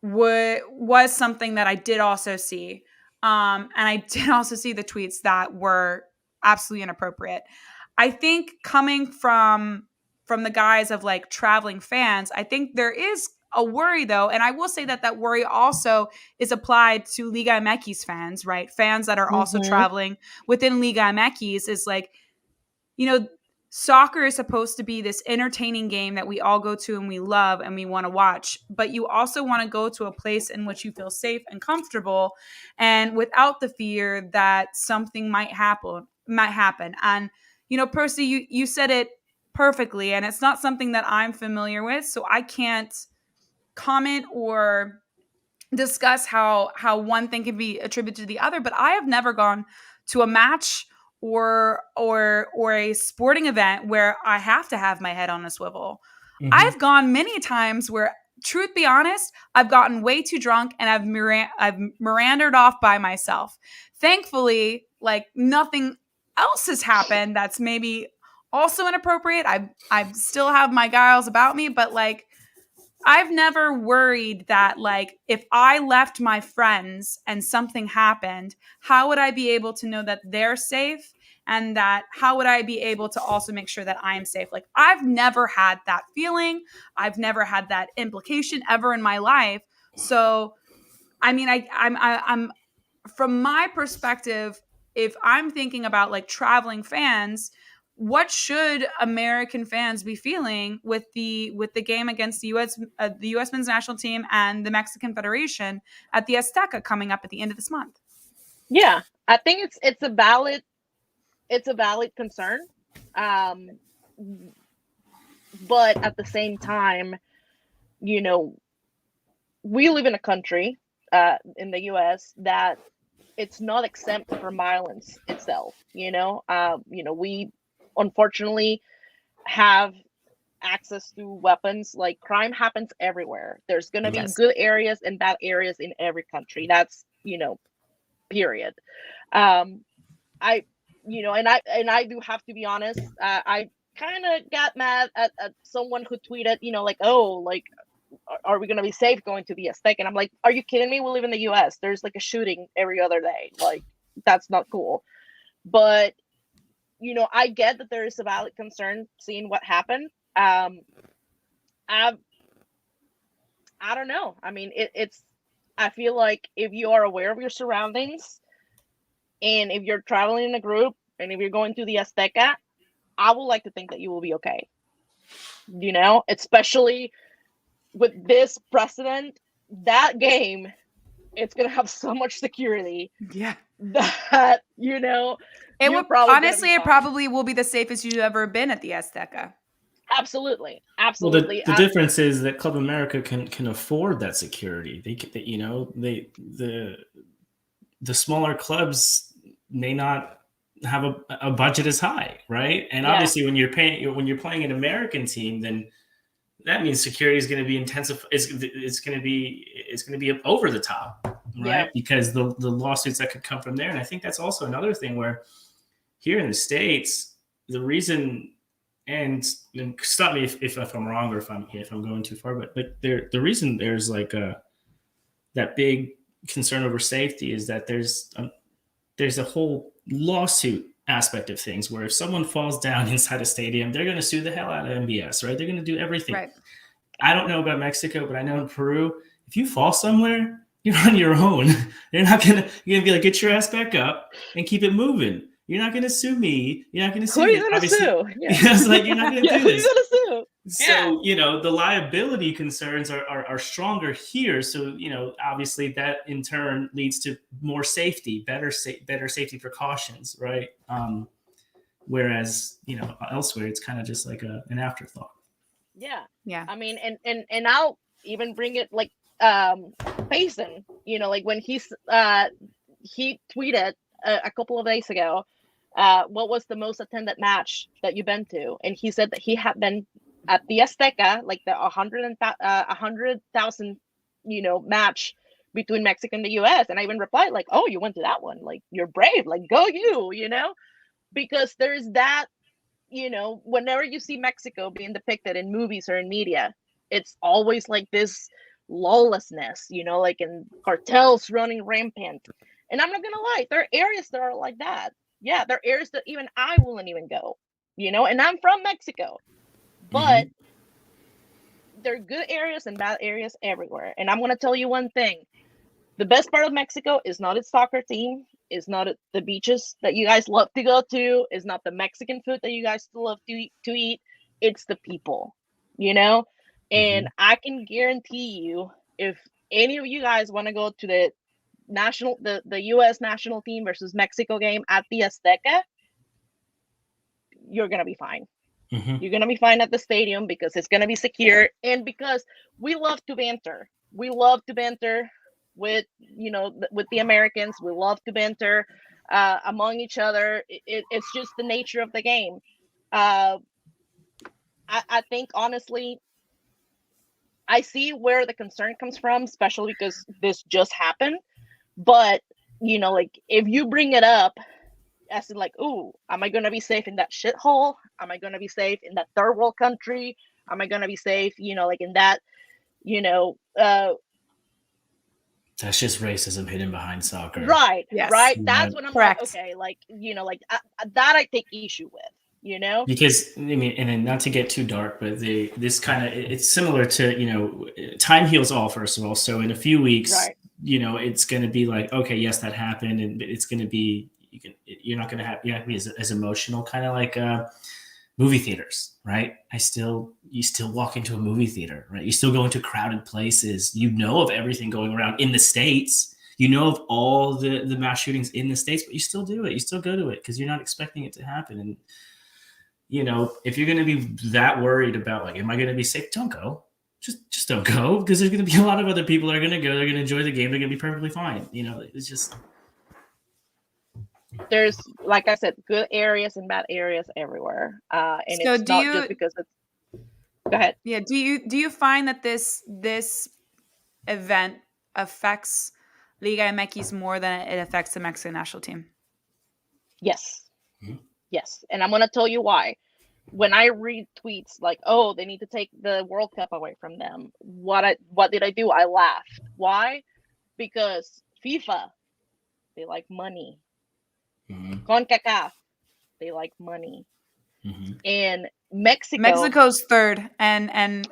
was something that I did also see. And I did also see the tweets that were absolutely inappropriate. I think coming from the guys of like traveling fans, I think there is a worry though. And I will say that worry also is applied to Liga MX fans, right? Fans that are also traveling within Liga MX is like, soccer is supposed to be this entertaining game that we all go to and we love and we want to watch, but you also want to go to a place in which you feel safe and comfortable and without the fear that something might happen. And, Persy, you said it perfectly, and it's not something that I'm familiar with, so I can't comment or discuss how one thing can be attributed to the other, but I have never gone to a match or a sporting event where I have to have my head on a swivel. I've gone many times where truth be honest, I've gotten way too drunk and I've meandered off by myself. Thankfully, like nothing else has happened that's maybe also inappropriate. I still have my guiles about me, but like I've never worried that like if I left my friends and something happened, how would I be able to know that they're safe? And that how would I be able to also make sure that I am safe? Like I've never had that feeling. I've never had that implication ever in my life. So, I mean, I'm from my perspective, if I'm thinking about like traveling fans, what should American fans be feeling with the game against the U.S. men's national team and the Mexican Federation at the Azteca coming up at the end of this month? Yeah, I think it's a valid concern, but at the same time, you know, we live in a country in the U.S. that it's not exempt from violence itself. We unfortunately have access to weapons. Like crime happens everywhere. There's going to be good areas and bad areas in every country. That's period. I I do have to be honest. I kind of got mad at someone who tweeted, like, oh, like, are we going to be safe going to the Azteca? And I'm like, are you kidding me? We live in the U.S. There's like a shooting every other day. Like, that's not cool. But, I get that there is a valid concern seeing what happened. I don't know. I mean, I feel like if you are aware of your surroundings and if you're traveling in a group and if you're going to the Azteca, I would like to think that you will be okay. Especially with this precedent, that game, it's going to have so much security. Yeah. That, it would honestly, it probably will be the safest you've ever been at the Azteca. Absolutely. Well, the difference is that Club America can afford that security. The smaller clubs may not have a budget as high, right? And obviously, when you're playing an American team, then that means security is going to be intensive. It's going to be over the top, right? Yeah. Because the lawsuits that could come from there. And I think that's also another thing where here in the States, the reason, and stop me if I'm wrong or if I'm going too far, but the reason there's like that big concern over safety is that there's a whole lawsuit aspect of things where if someone falls down inside a stadium, they're going to sue the hell out of MBS, right? They're going to do everything. Right. I don't know about Mexico, but I know in Peru, if you fall somewhere, you're on your own. You're going to be like, get your ass back up and keep it moving. You're not going to sue me. You're not going to sue me. Who are you going to sue? Yeah. It's like, you're not going to do this. Who are you going to sue? So, the liability concerns are stronger here. So, obviously that in turn leads to more safety, better safety precautions, right? Whereas, elsewhere, it's kind of just like an afterthought. Yeah. Yeah. I mean, and I'll even bring it like Payson, like when he tweeted a couple of days ago, what was the most attended match that you've been to? And he said that he had been at the Azteca, like the 100,000, match between Mexico and the U.S. And I even replied like, oh, you went to that one. Like, you're brave. Like, go you, because there's that, whenever you see Mexico being depicted in movies or in media, it's always like this lawlessness, like in cartels running rampant. And I'm not going to lie, there are areas that are like that. Yeah, there are areas that even I wouldn't even go, and I'm from Mexico. But there are good areas and bad areas everywhere. And I'm going to tell you one thing. The best part of Mexico is not its soccer team, is not the beaches that you guys love to go to, is not the Mexican food that you guys love to eat. It's the people, And I can guarantee you, if any of you guys want to go to the U.S. national team versus Mexico game at the Azteca, you're going to be fine. You're going to be fine at the stadium because it's going to be secure. And because we love to banter. We love to banter with, with the Americans. We love to banter among each other. It's just the nature of the game. I think, honestly, I see where the concern comes from, especially because this just happened. But, like, if you bring it up as in, like, ooh, am I going to be safe in that shithole? Am I going to be safe in that third world country? Am I going to be safe, like, in that, that's just racism hidden behind soccer. Right. Yes. Right. That's what I'm Correct. like, okay, like, that I take issue with. Because I mean, and then not to get too dark, but it's similar to time heals all, first of all. So in a few weeks, right. It's going to be like, okay, yes, that happened, and it's going to be you're not going to be as emotional, kind of like movie theaters, right? You still walk into a movie theater, right? You still go into crowded places. Of everything going around in the States. Of all the mass shootings in the States, but you still do it. You still go to it because you're not expecting it to happen. And if you're going to be that worried about, like, am I going to be safe? Don't go. Just don't go, because there's going to be a lot of other people that are going to go. They're going to enjoy the game. They're going to be perfectly fine. It's just. There's, like I said, good areas and bad areas everywhere. And so it's not just because it's. Go ahead. Yeah. Do you find that this event affects Liga MX more than it affects the Mexican national team? Yes. Mm-hmm. Yes. And I'm going to tell you why. When I read tweets like, oh, they need to take the World Cup away from them, what did I do? I laughed. Why? Because FIFA, they like money. Mm-hmm. CONCACAF, they like money. Mm-hmm. And Mexico's third, and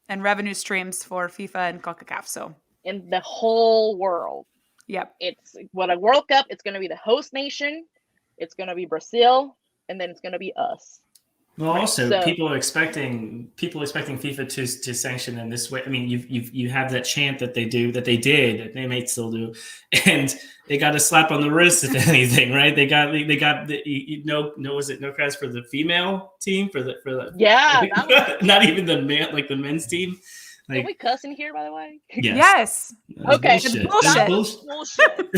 revenue streams for FIFA and CONCACAF. So in the whole world. Yep. It's what a World Cup, it's going to be the host nation, it's going to be Brazil, and then it's going to be us. Well, also people are expecting FIFA to sanction them this way. I mean, you have that chant that they may still do, and they got a slap on the wrist if anything, right? They got was it no credits for the female team for the not even the man, like the men's team. Like, are we cussing here, by the way? Yes. Okay. Bullshit. That was bullshit.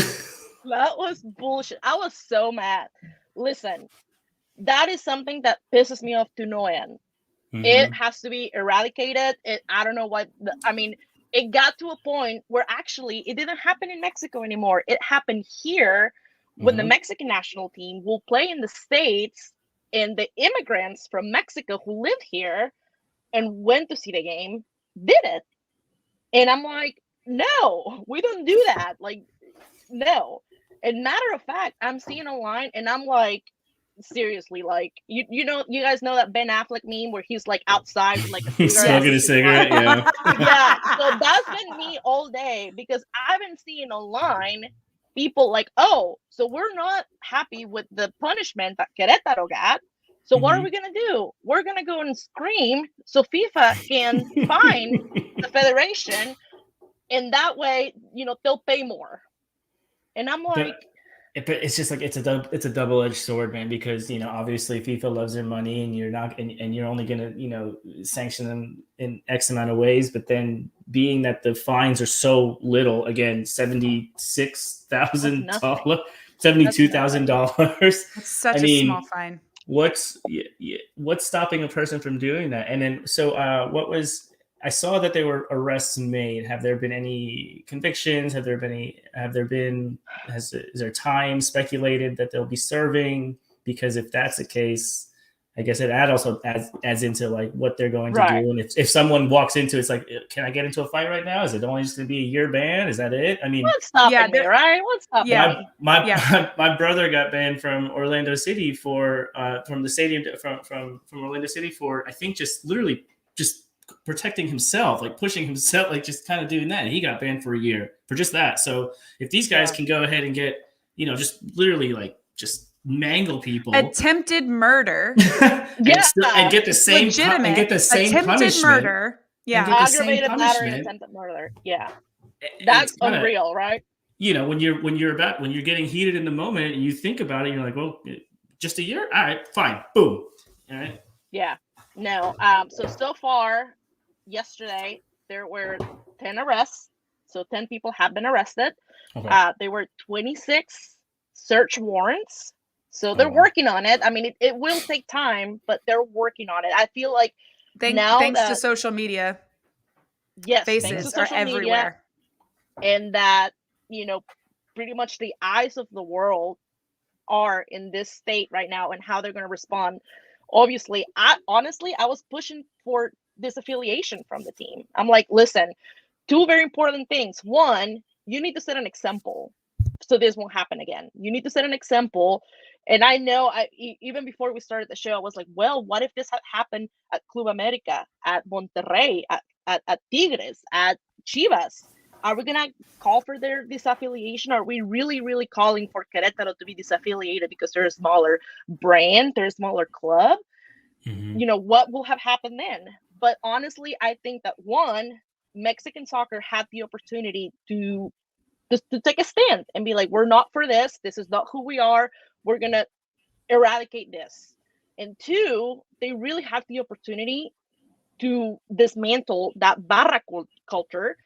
That was bullshit. I was so mad. Listen. That is something that pisses me off to no end. Mm-hmm. It has to be eradicated. I don't know what. It got to a point where actually it didn't happen in Mexico anymore. It happened here when the Mexican national team will play in the States, and the immigrants from Mexico who live here and went to see the game did it. And I'm like, no, we don't do that. Like, no. And matter of fact, I'm seeing a line and I'm like, seriously, like, you guys know that Ben Affleck meme where he's like outside with, like, a smoking a cigarette. Yeah. Yeah. So that's been me all day, because I've been seeing online people like, oh, so we're not happy with the punishment that Querétaro got. So what are we gonna do? We're gonna go and scream so FIFA can fine the federation, and that way, they'll pay more. And I'm like. But it's just like it's a double-edged sword, man, because obviously FIFA loves their money, and you're not and you're only gonna sanction them in X amount of ways. But then, being that the fines are so little, again, $76,000, $72,000. It's such a small fine. What's stopping a person from doing that? And then I saw that there were arrests made. Have there been any convictions? Is there time speculated that they'll be serving? Because if that's the case, I guess it also adds into like what they're going to do. And if someone walks into it's like, can I get into a fight right now? Is it only just going to be a year ban? Is that it? I mean, what's stopping me, right? What's stopping me? My brother got banned from Orlando City from the stadium from Orlando City for, I think, just literally just protecting himself, like pushing himself, like just kind of doing that. He got banned for a year for just that. So if these guys can go ahead and get, just literally like just mangle people, attempted murder, and get the same punishment. Murder, aggravated battery, attempted murder. Yeah, that's unreal, right? When you're getting heated in the moment, and you think about it, you're like, well, just a year, all right, fine, boom, all right. Yeah. No. So far, yesterday, there were 10 arrests. So 10 people have been arrested. Okay. There were 26 search warrants. So they're working on it. I mean, it will take time, but they're working on it. I feel like thanks to social media. yes, thanks to Faces are social media, everywhere. and that, pretty much the eyes of the world are in this state right now and how they're going to respond. Obviously, I was pushing for disaffiliation from the team. I'm like, listen, two very important things. One, you need to set an example so this won't happen again. You need to set an example. And I know, even before we started the show, I was like, well, what if this had happened at Club America, at Monterrey, at Tigres, at Chivas? Are we going to call for their disaffiliation? Are we really, really calling for Querétaro to be disaffiliated because they're a smaller brand, they're a smaller club? What will have happened then? But honestly, I think that one, Mexican soccer had the opportunity to take a stand and be like, we're not for this. This is not who we are. We're going to eradicate this. And two, they really have the opportunity to dismantle that barra culture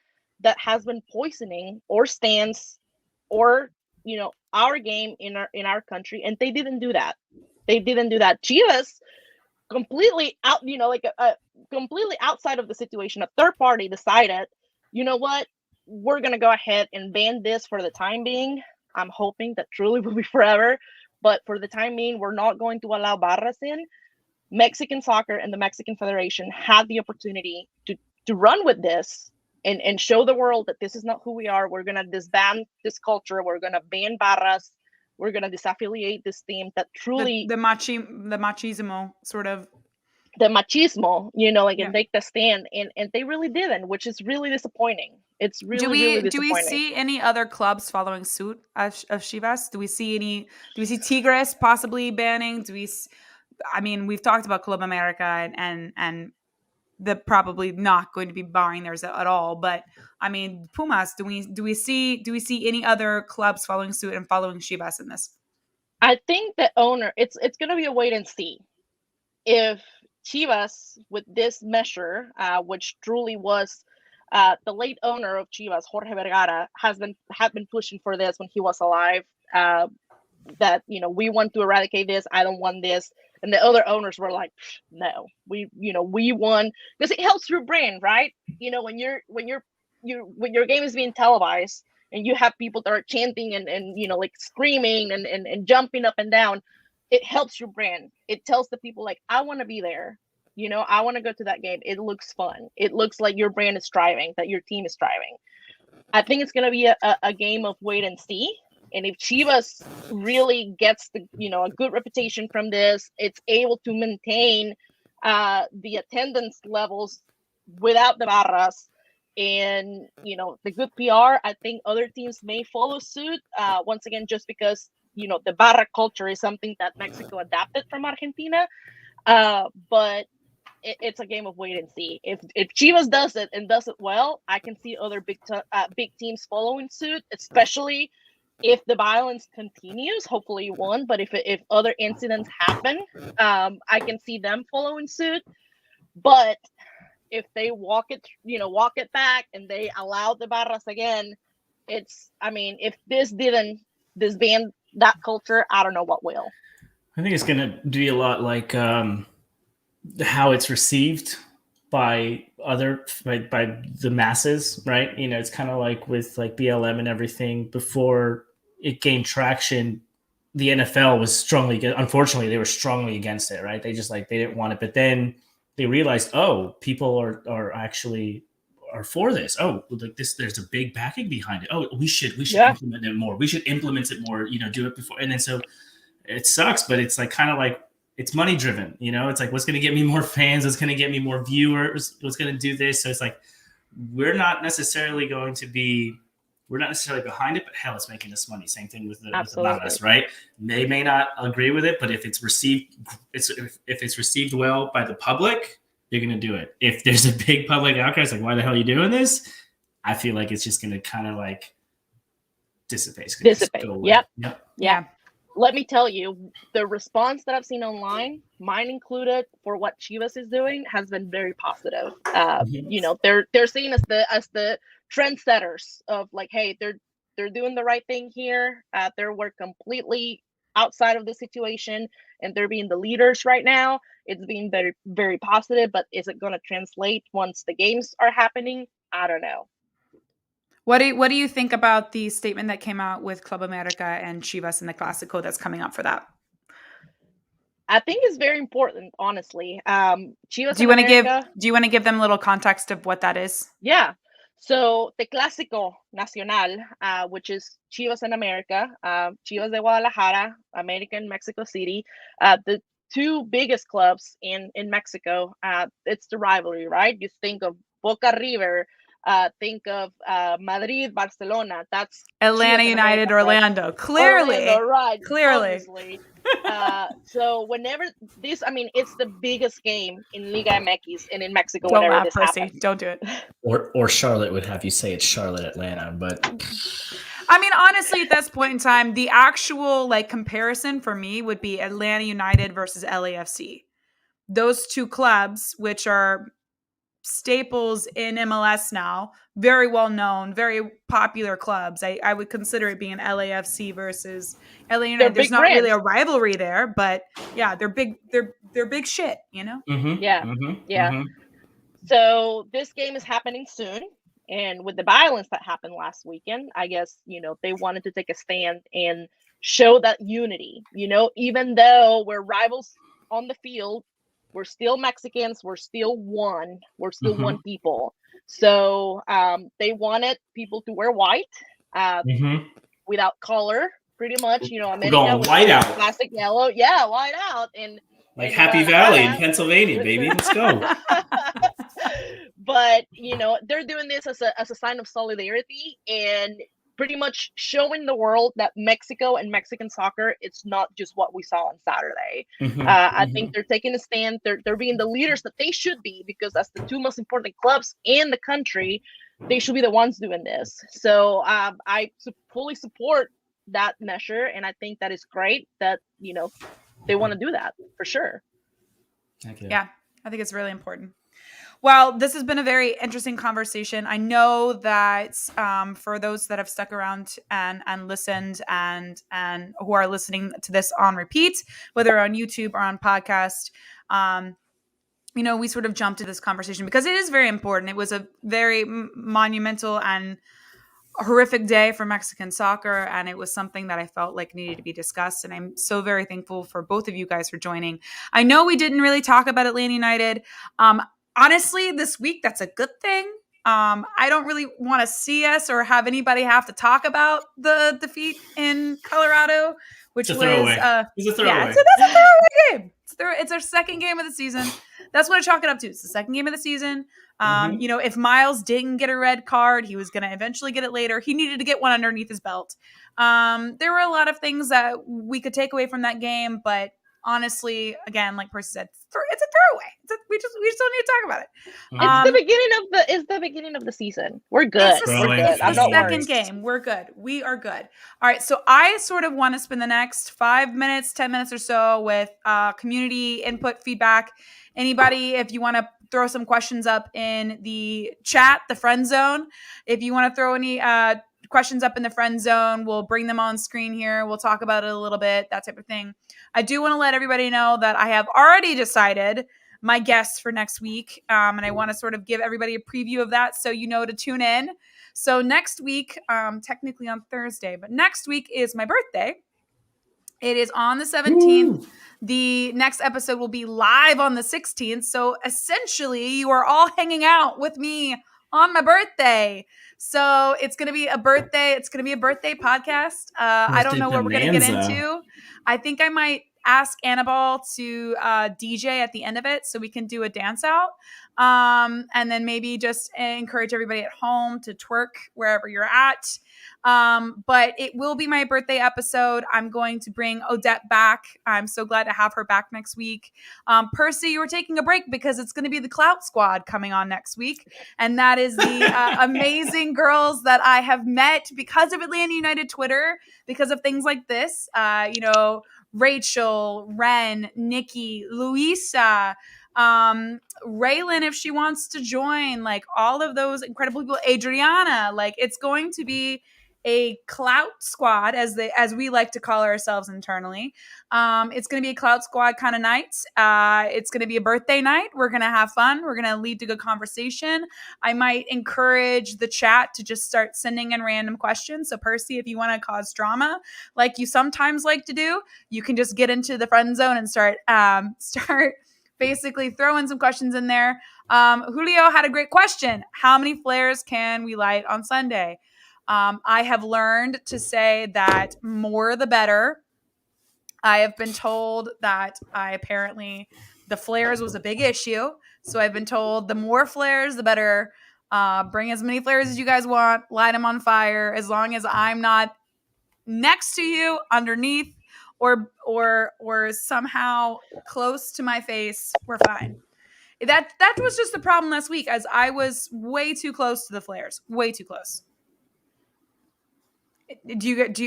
that has been poisoning or stands or our game in our country, and they didn't do that. Chivas completely out, like completely outside of the situation. A third party decided, you know what, we're gonna go ahead and ban this for the time being. I'm hoping that truly will be forever, but for the time being, we're not going to allow barras in. Mexican soccer and the Mexican Federation had the opportunity to run with this and show the world that this is not who we are. We're gonna disband this culture. We're gonna ban barras. We're gonna disaffiliate this team that truly The machismo sort of. the machismo, and take the stand, and they really didn't, which is really disappointing. It's really, really Do we disappointing. see any other clubs following suit of Chivas? Do we see Tigres possibly banning? I mean, we've talked about Club America and they're probably not going to be barring theirs at all. But I mean, Pumas, do we see any other clubs following suit and following Chivas in this? I think the owner, it's going to be a wait and see if Chivas, with this measure, which truly was the late owner of Chivas, Jorge Vergara, had been pushing for this when he was alive. That we want to eradicate this. I don't want this. And the other owners were like, no, we won, because it helps your brand, right? When your game is being televised and you have people that are chanting and like screaming and jumping up and down, it helps your brand. It tells the people like, I want to be there. I want to go to that game. It looks fun. It looks like your brand is thriving, that your team is thriving. I think it's going to be a game of wait and see. And if Chivas really gets a good reputation from this, it's able to maintain the attendance levels without the barras and the good PR. I think other teams may follow suit. Once again, just because the barra culture is something that Mexico adapted from Argentina. But it's a game of wait and see. If Chivas does it and does it well, I can see other big teams following suit, especially if the violence continues. Hopefully you won't, but if other incidents happen, I can see them following suit. But if they walk it back and they allow the barras again, if this didn't disband that culture, I don't know what will. I think it's going to be a lot like how it's received by the masses, right? It's kind of like with like BLM and everything. Before it gained traction, the NFL was unfortunately they were strongly against it, right? They didn't want it, but then they realized, oh, people are actually for this. Oh, like this, there's a big backing behind it. Oh, we should implement it more. We should implement it more, do it before. And then so it sucks, but it's like kind of like, it's money driven, it's like, what's going to get me more fans? What's going to get me more viewers? What's going to do this? So it's like, we're not necessarily behind it, but hell, it's making us money. Same thing with the Maras, right? They may not agree with it, but if it's received well by the public, they're going to do it. If there's a big public outcry, it's like, why the hell are you doing this? I feel like it's just going to kind of like dissipate. Yep. Yeah. Let me tell you, the response that I've seen online, mine included, for what Chivas is doing has been very positive. They're seen as the trendsetters of like, hey, they're doing the right thing here. We're completely outside of the situation, and they're being the leaders right now. It's being very, very positive, but is it going to translate once the games are happening? I don't know. What do you think about the statement that came out with Club America and Chivas in the Clásico that's coming up for that? I think it's very important, honestly. Chivas Do you in want to give America. Do you want to give them a little context of what that is? Yeah. So the Clásico Nacional, which is Chivas in America, Chivas de Guadalajara, America in Mexico City, the two biggest clubs in Mexico. It's the rivalry, right? You think of Boca River, think of Madrid, Barcelona. That's Atlanta Chivas in United, America for us. Orlando. Orlando, Clearly. right? Clearly. Obviously. So whenever this, I mean, it's the biggest game in Liga MX and in Mexico Don't whenever laugh, this Persy. happens. Don't do it. Or Charlotte would have you say it's Charlotte Atlanta, but I mean, honestly, at this point in time, the actual like comparison for me would be Atlanta United versus LAFC. Those two clubs, which are staples in MLS now, very well known, very popular clubs. I would consider it being LAFC versus LA United. They're There's big not brands. really a rivalry there, but yeah, they're big. They're big shit, you know. Yeah. So this game is happening soon, and with the violence that happened last weekend, I guess they wanted to take a stand and show that unity. Even though we're rivals on the field, we're still Mexicans. We're still one. We're still one people. So they wanted people to wear white without color, pretty much. America going white out, classic yellow. Yeah, white out, and like Happy Valley in Pennsylvania, baby. Let's go. But they're doing this as a sign of solidarity and pretty much showing the world that Mexico and Mexican soccer, it's not just what we saw on Saturday. I think they're taking a stand. They're being the leaders that they should be, because as the two most important clubs in the country, they should be the ones doing this. So I fully support that measure, and I think that is great that they want to do that for sure. Yeah, I think it's really important. Well, this has been a very interesting conversation. I know that for those that have stuck around and listened and who are listening to this on repeat, whether on YouTube or on podcast, we sort of jumped to this conversation because it is very important. It was a very monumental and horrific day for Mexican soccer, and it was something that I felt like needed to be discussed, and I'm so very thankful for both of you guys for joining. I know we didn't really talk about Atlanta United. Honestly, this week, that's a good thing. I don't really want to see us or have anybody have to talk about the defeat in Colorado, which it's was a throwaway. It's a throwaway. Yeah, that's a throwaway game. It's our second game of the season. That's what I chalk it up to. It's the second game of the season. If Miles didn't get a red card, he was going to eventually get it later. He needed to get one underneath his belt. There were a lot of things that we could take away from that game, but honestly, again, like Persy said, it's a throwaway. We just don't need to talk about it. It's the beginning of the season. We're good. It's We're good. the second game. We're good. We are good. All right. So I sort of want to spend the next 5 minutes, 10 minutes or so with community input, feedback. Anybody, if you want to throw some questions up in the chat, the friend zone. If you want to throw any questions up in the friend zone, we'll bring them on screen here. We'll talk about it a little bit, that type of thing. I do want to let everybody know that I have already decided my guests for next week. And I want to sort of give everybody a preview of that so you know to tune in. So next week, technically on Thursday, but next week is my birthday. It is on the 17th. Ooh. The next episode will be live on the 16th. So essentially, you are all hanging out with me on my birthday. So it's going to be a birthday. It's going to be a birthday podcast. I don't know what we're going to get into. I think I might ask Anibal to DJ at the end of it so we can do a dance out. And then maybe just encourage everybody at home to twerk wherever you're at. But it will be my birthday episode. I'm going to bring Odette back. I'm so glad to have her back next week. Persy, you were taking a break because it's going to be the Clout Squad coming on next week. And that is the amazing girls that I have met because of Atlanta United Twitter, because of things like this, Rachel, Ren, Nikki, Luisa, Raylan, if she wants to join, like all of those incredible people, Adriana, like it's going to be a clout squad, as we like to call ourselves internally. It's going to be a clout squad kind of night. It's going to be a birthday night. We're going to have fun. We're going to lead to good conversation. I might encourage the chat to just start sending in random questions. So Persy, if you want to cause drama, like you sometimes like to do, you can just get into the friend zone and start basically throwing some questions in there. Julio had a great question. How many flares can we light on Sunday? I have learned to say that more the better. I have been told that apparently the flares was a big issue. So I've been told the more flares, the better. Bring as many flares as you guys want. Light them on fire. As long as I'm not next to you, underneath, or somehow close to my face, we're fine. That was just the problem last week, as I was way too close to the flares. Way too close.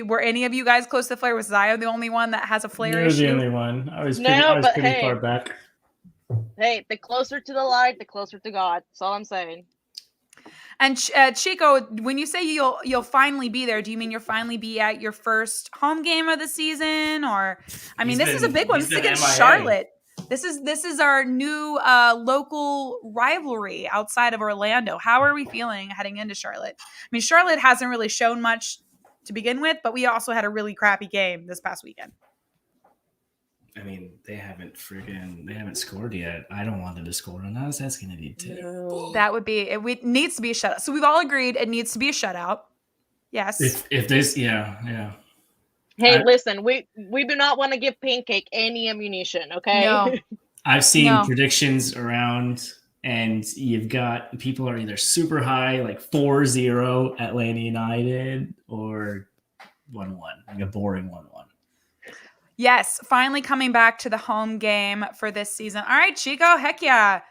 Were any of you guys close to the flare? Was I the only one that has a flare You're issue? the only one. I was but pretty hey. far back. Hey, the closer to the light, the closer to God. That's all I'm saying. And Chico, when you say you'll finally be there, do you mean you'll finally be at your first home game of the season? Or, I mean, this is a big one. This is against MIA. Charlotte. This is our new local rivalry outside of Orlando. How are we feeling heading into Charlotte? I mean, Charlotte hasn't really shown much to begin with, but we also had a really crappy game this past weekend. I mean, they haven't scored yet. I don't want them to score on us. That's going to be terrible. That would be it. Needs to be a shutout. So we've all agreed it needs to be a shutout. Yes. If this, yeah. Hey, listen, we do not want to give Pancake any ammunition, okay? No. I've seen predictions around, and you've got people are either super high, like 4-0 Atlanta United, or 1-1, like a boring 1-1. Yes, finally coming back to the home game for this season. All right, Chico, heck yeah.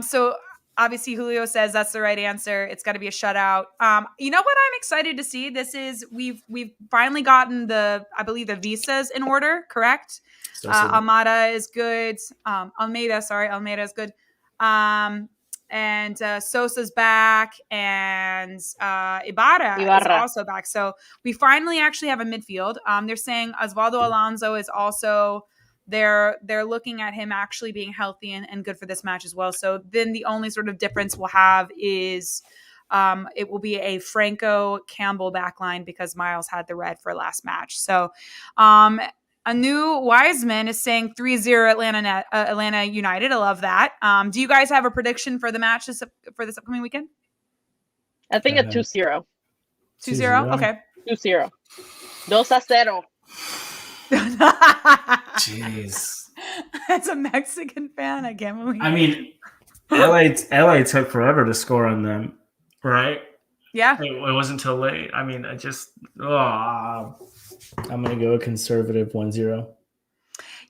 So obviously Julio says that's the right answer. It's got to be a shutout. You know what I'm excited to see? This is we've finally gotten I believe the visas in order, correct? Almeida is good. Almeida is good. And Sosa's back, and Ibarra is also back. So we finally actually have a midfield. They're saying Osvaldo Alonso is also they're looking at him actually being healthy and good for this match as well. So then the only sort of difference we'll have is it will be a Franco Campbell backline because Miles had the red for last match. So a new Wiseman is saying 3-0 Atlanta United. I love that. Do you guys have a prediction for the match for this upcoming weekend? I think a 2-0. 2-0? Okay. 2-0. 2-0. Jeez. As a Mexican fan, I can't believe it. I mean, LA took forever to score on them, right? Yeah. It wasn't until late. I mean, I'm going to go a conservative 1-0.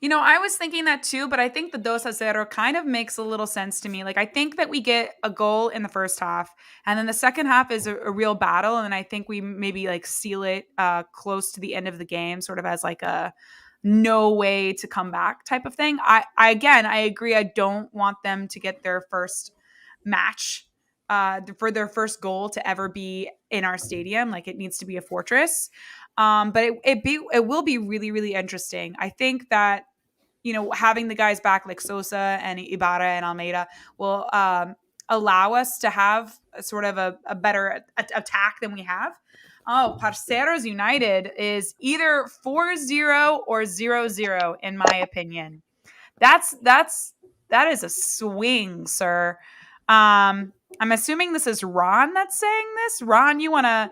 You know, I was thinking that too, but I think the 2-0 kind of makes a little sense to me. Like, I think that we get a goal in the first half, and then the second half is a real battle, and then I think we maybe like seal it close to the end of the game, sort of as like a no way to come back type of thing. I agree. I don't want them to get their first match for their first goal to ever be in our stadium. Like, it needs to be a fortress. But it will be really, really interesting. I think that, you know, having the guys back like Sosa and Ibarra and Almeida will allow us to have a sort of a better attack than we have. Oh, Parceros United is either 4-0 or 0-0, in my opinion. That is a swing, sir. I'm assuming this is Ron that's saying this. Ron, you wanna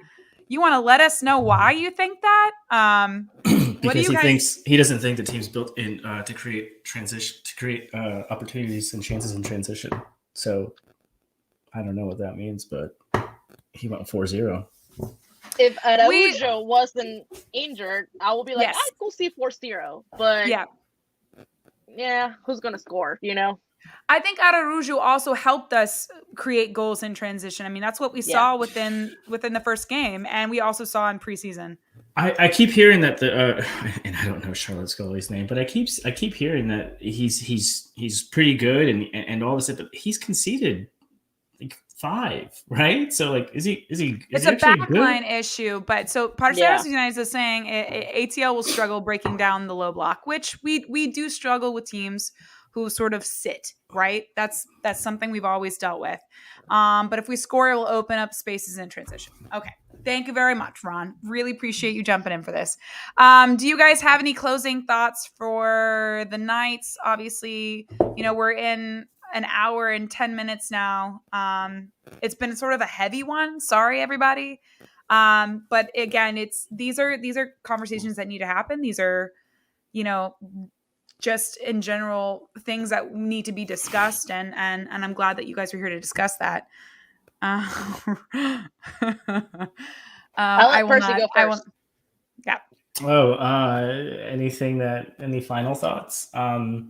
let us know why you think that? Because he doesn't think the team's built in to create opportunities and chances in transition. So I don't know what that means, but he went 4-0. If Araujo wasn't injured, I will be like, yes. I could see 4-0. But yeah, who's gonna score? You know. I think Araujo also helped us create goals in transition. I mean, that's what we saw within the first game, and we also saw in preseason. I keep hearing that and I don't know Charlotte's goalie's name, but I keep hearing that he's pretty good and all this, but he's conceded like 5, right? So like, is he It's he a actually good? backline issue, but so Parceros United is saying ATL will struggle breaking down the low block, which we do struggle with teams who sort of sit, right? That's something we've always dealt with. But if we score, it will open up spaces in transition. Okay. Thank you very much, Ron. Really appreciate you jumping in for this. Do you guys have any closing thoughts for the Knights? Obviously, we're in an hour and 10 minutes now. It's been sort of a heavy one. Sorry, everybody. But again, these are conversations that need to happen. These are, just in general things that need to be discussed, and I'm glad that you guys are here to discuss that. I'll I let will Persy not. go I will. first. Yeah. Oh, any final thoughts? I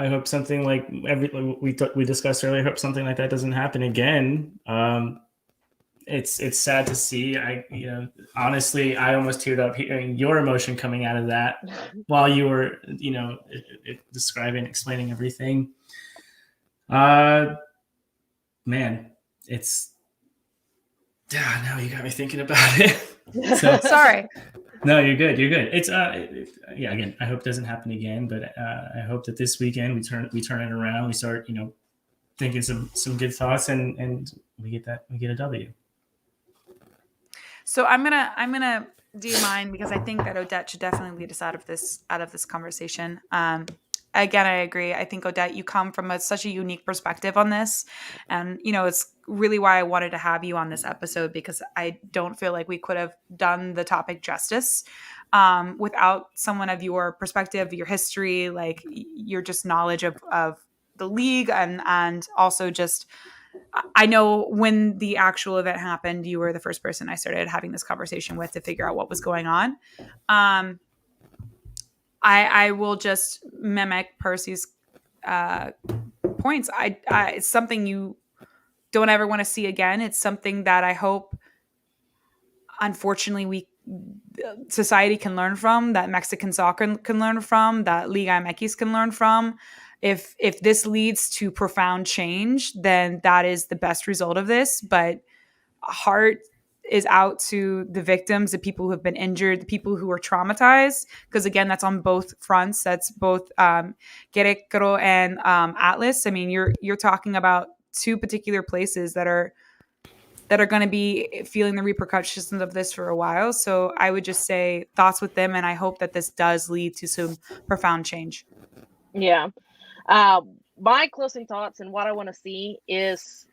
hope something like we discussed earlier. I hope something like that doesn't happen again. It's sad to see. Honestly, I almost teared up hearing your emotion coming out of that while you were, explaining everything. Man, it's now you got me thinking about it. So, sorry. No, you're good. You're good. It's again, I hope it doesn't happen again, but I hope that this weekend we turn it around. We start, thinking some good thoughts, and we get a W. So I'm gonna do mine, because I think that Odette should definitely lead us out of this conversation. Again, I agree. I think, Odette, you come from such a unique perspective on this, and it's really why I wanted to have you on this episode, because I don't feel like we could have done the topic justice without someone of your perspective, your history, like your just knowledge of the league, and also just. I know when the actual event happened, you were the first person I started having this conversation with to figure out what was going on. I will just mimic Percy's points. It's something you don't ever want to see again. It's something that I hope, unfortunately, society can learn from, that Mexican soccer can learn from, that Liga MX can learn from. If this leads to profound change, then that is the best result of this. But heart is out to the victims, the people who have been injured, the people who are traumatized. Because again, that's on both fronts. That's both Querétaro and Atlas. I mean, you're talking about two particular places that are going to be feeling the repercussions of this for a while. So I would just say thoughts with them, and I hope that this does lead to some profound change. Yeah. My closing thoughts and what I want to see is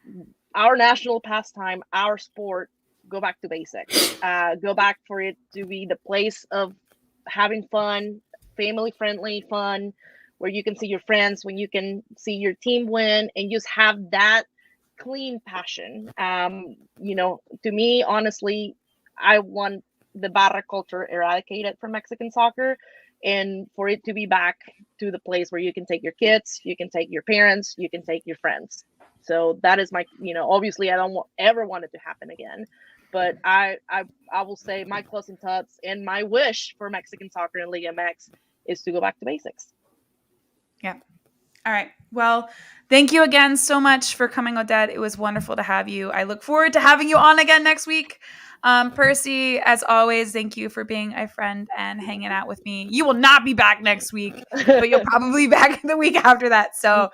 our national pastime, our sport, go back to basics. Go back for it to be the place of having fun, family-friendly fun, where you can see your friends, when you can see your team win, and just have that clean passion. To me, honestly, I want the barra culture eradicated from Mexican soccer, and for it to be back to the place where you can take your kids, you can take your parents, you can take your friends. So that is my, obviously I don't ever want it to happen again, but I will say my closing thoughts and my wish for Mexican soccer and Liga MX is to go back to basics. Yeah. All right. Well, thank you again so much for coming, Odette. It was wonderful to have you. I look forward to having you on again next week. Percy, as always, thank you for being a friend and hanging out with me. You will not be back next week, but you'll probably be back the week after that. So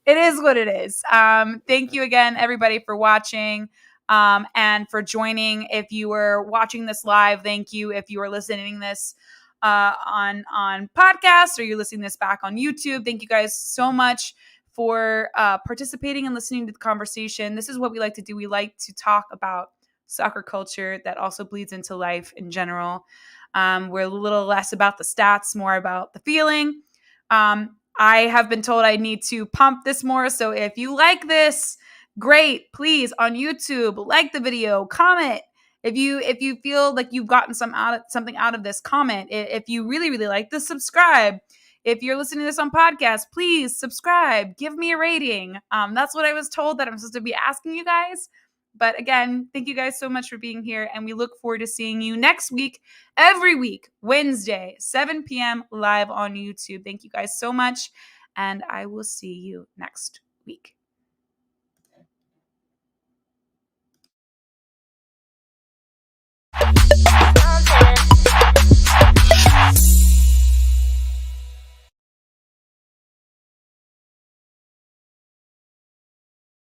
it is what it is. Thank you again, everybody, for watching and for joining. If you were watching this live, thank you. If you are listening this on podcasts, or you're listening this back on YouTube, thank you guys so much for participating and listening to the conversation. This is what we like to do. We like to talk about soccer culture that also bleeds into life in general. We're a little less about the stats, more about the feeling. I have been told I need to pump this more. So if you like this, great. Please, on YouTube, like the video, comment. If you feel like you've gotten something out of this, comment. If you really, really like this, subscribe. If you're listening to this on podcast, please subscribe. Give me a rating. That's what I was told that I'm supposed to be asking you guys. But again, thank you guys so much for being here, and we look forward to seeing you next week, every week, Wednesday, 7 p.m. live on YouTube. Thank you guys so much, and I will see you next week.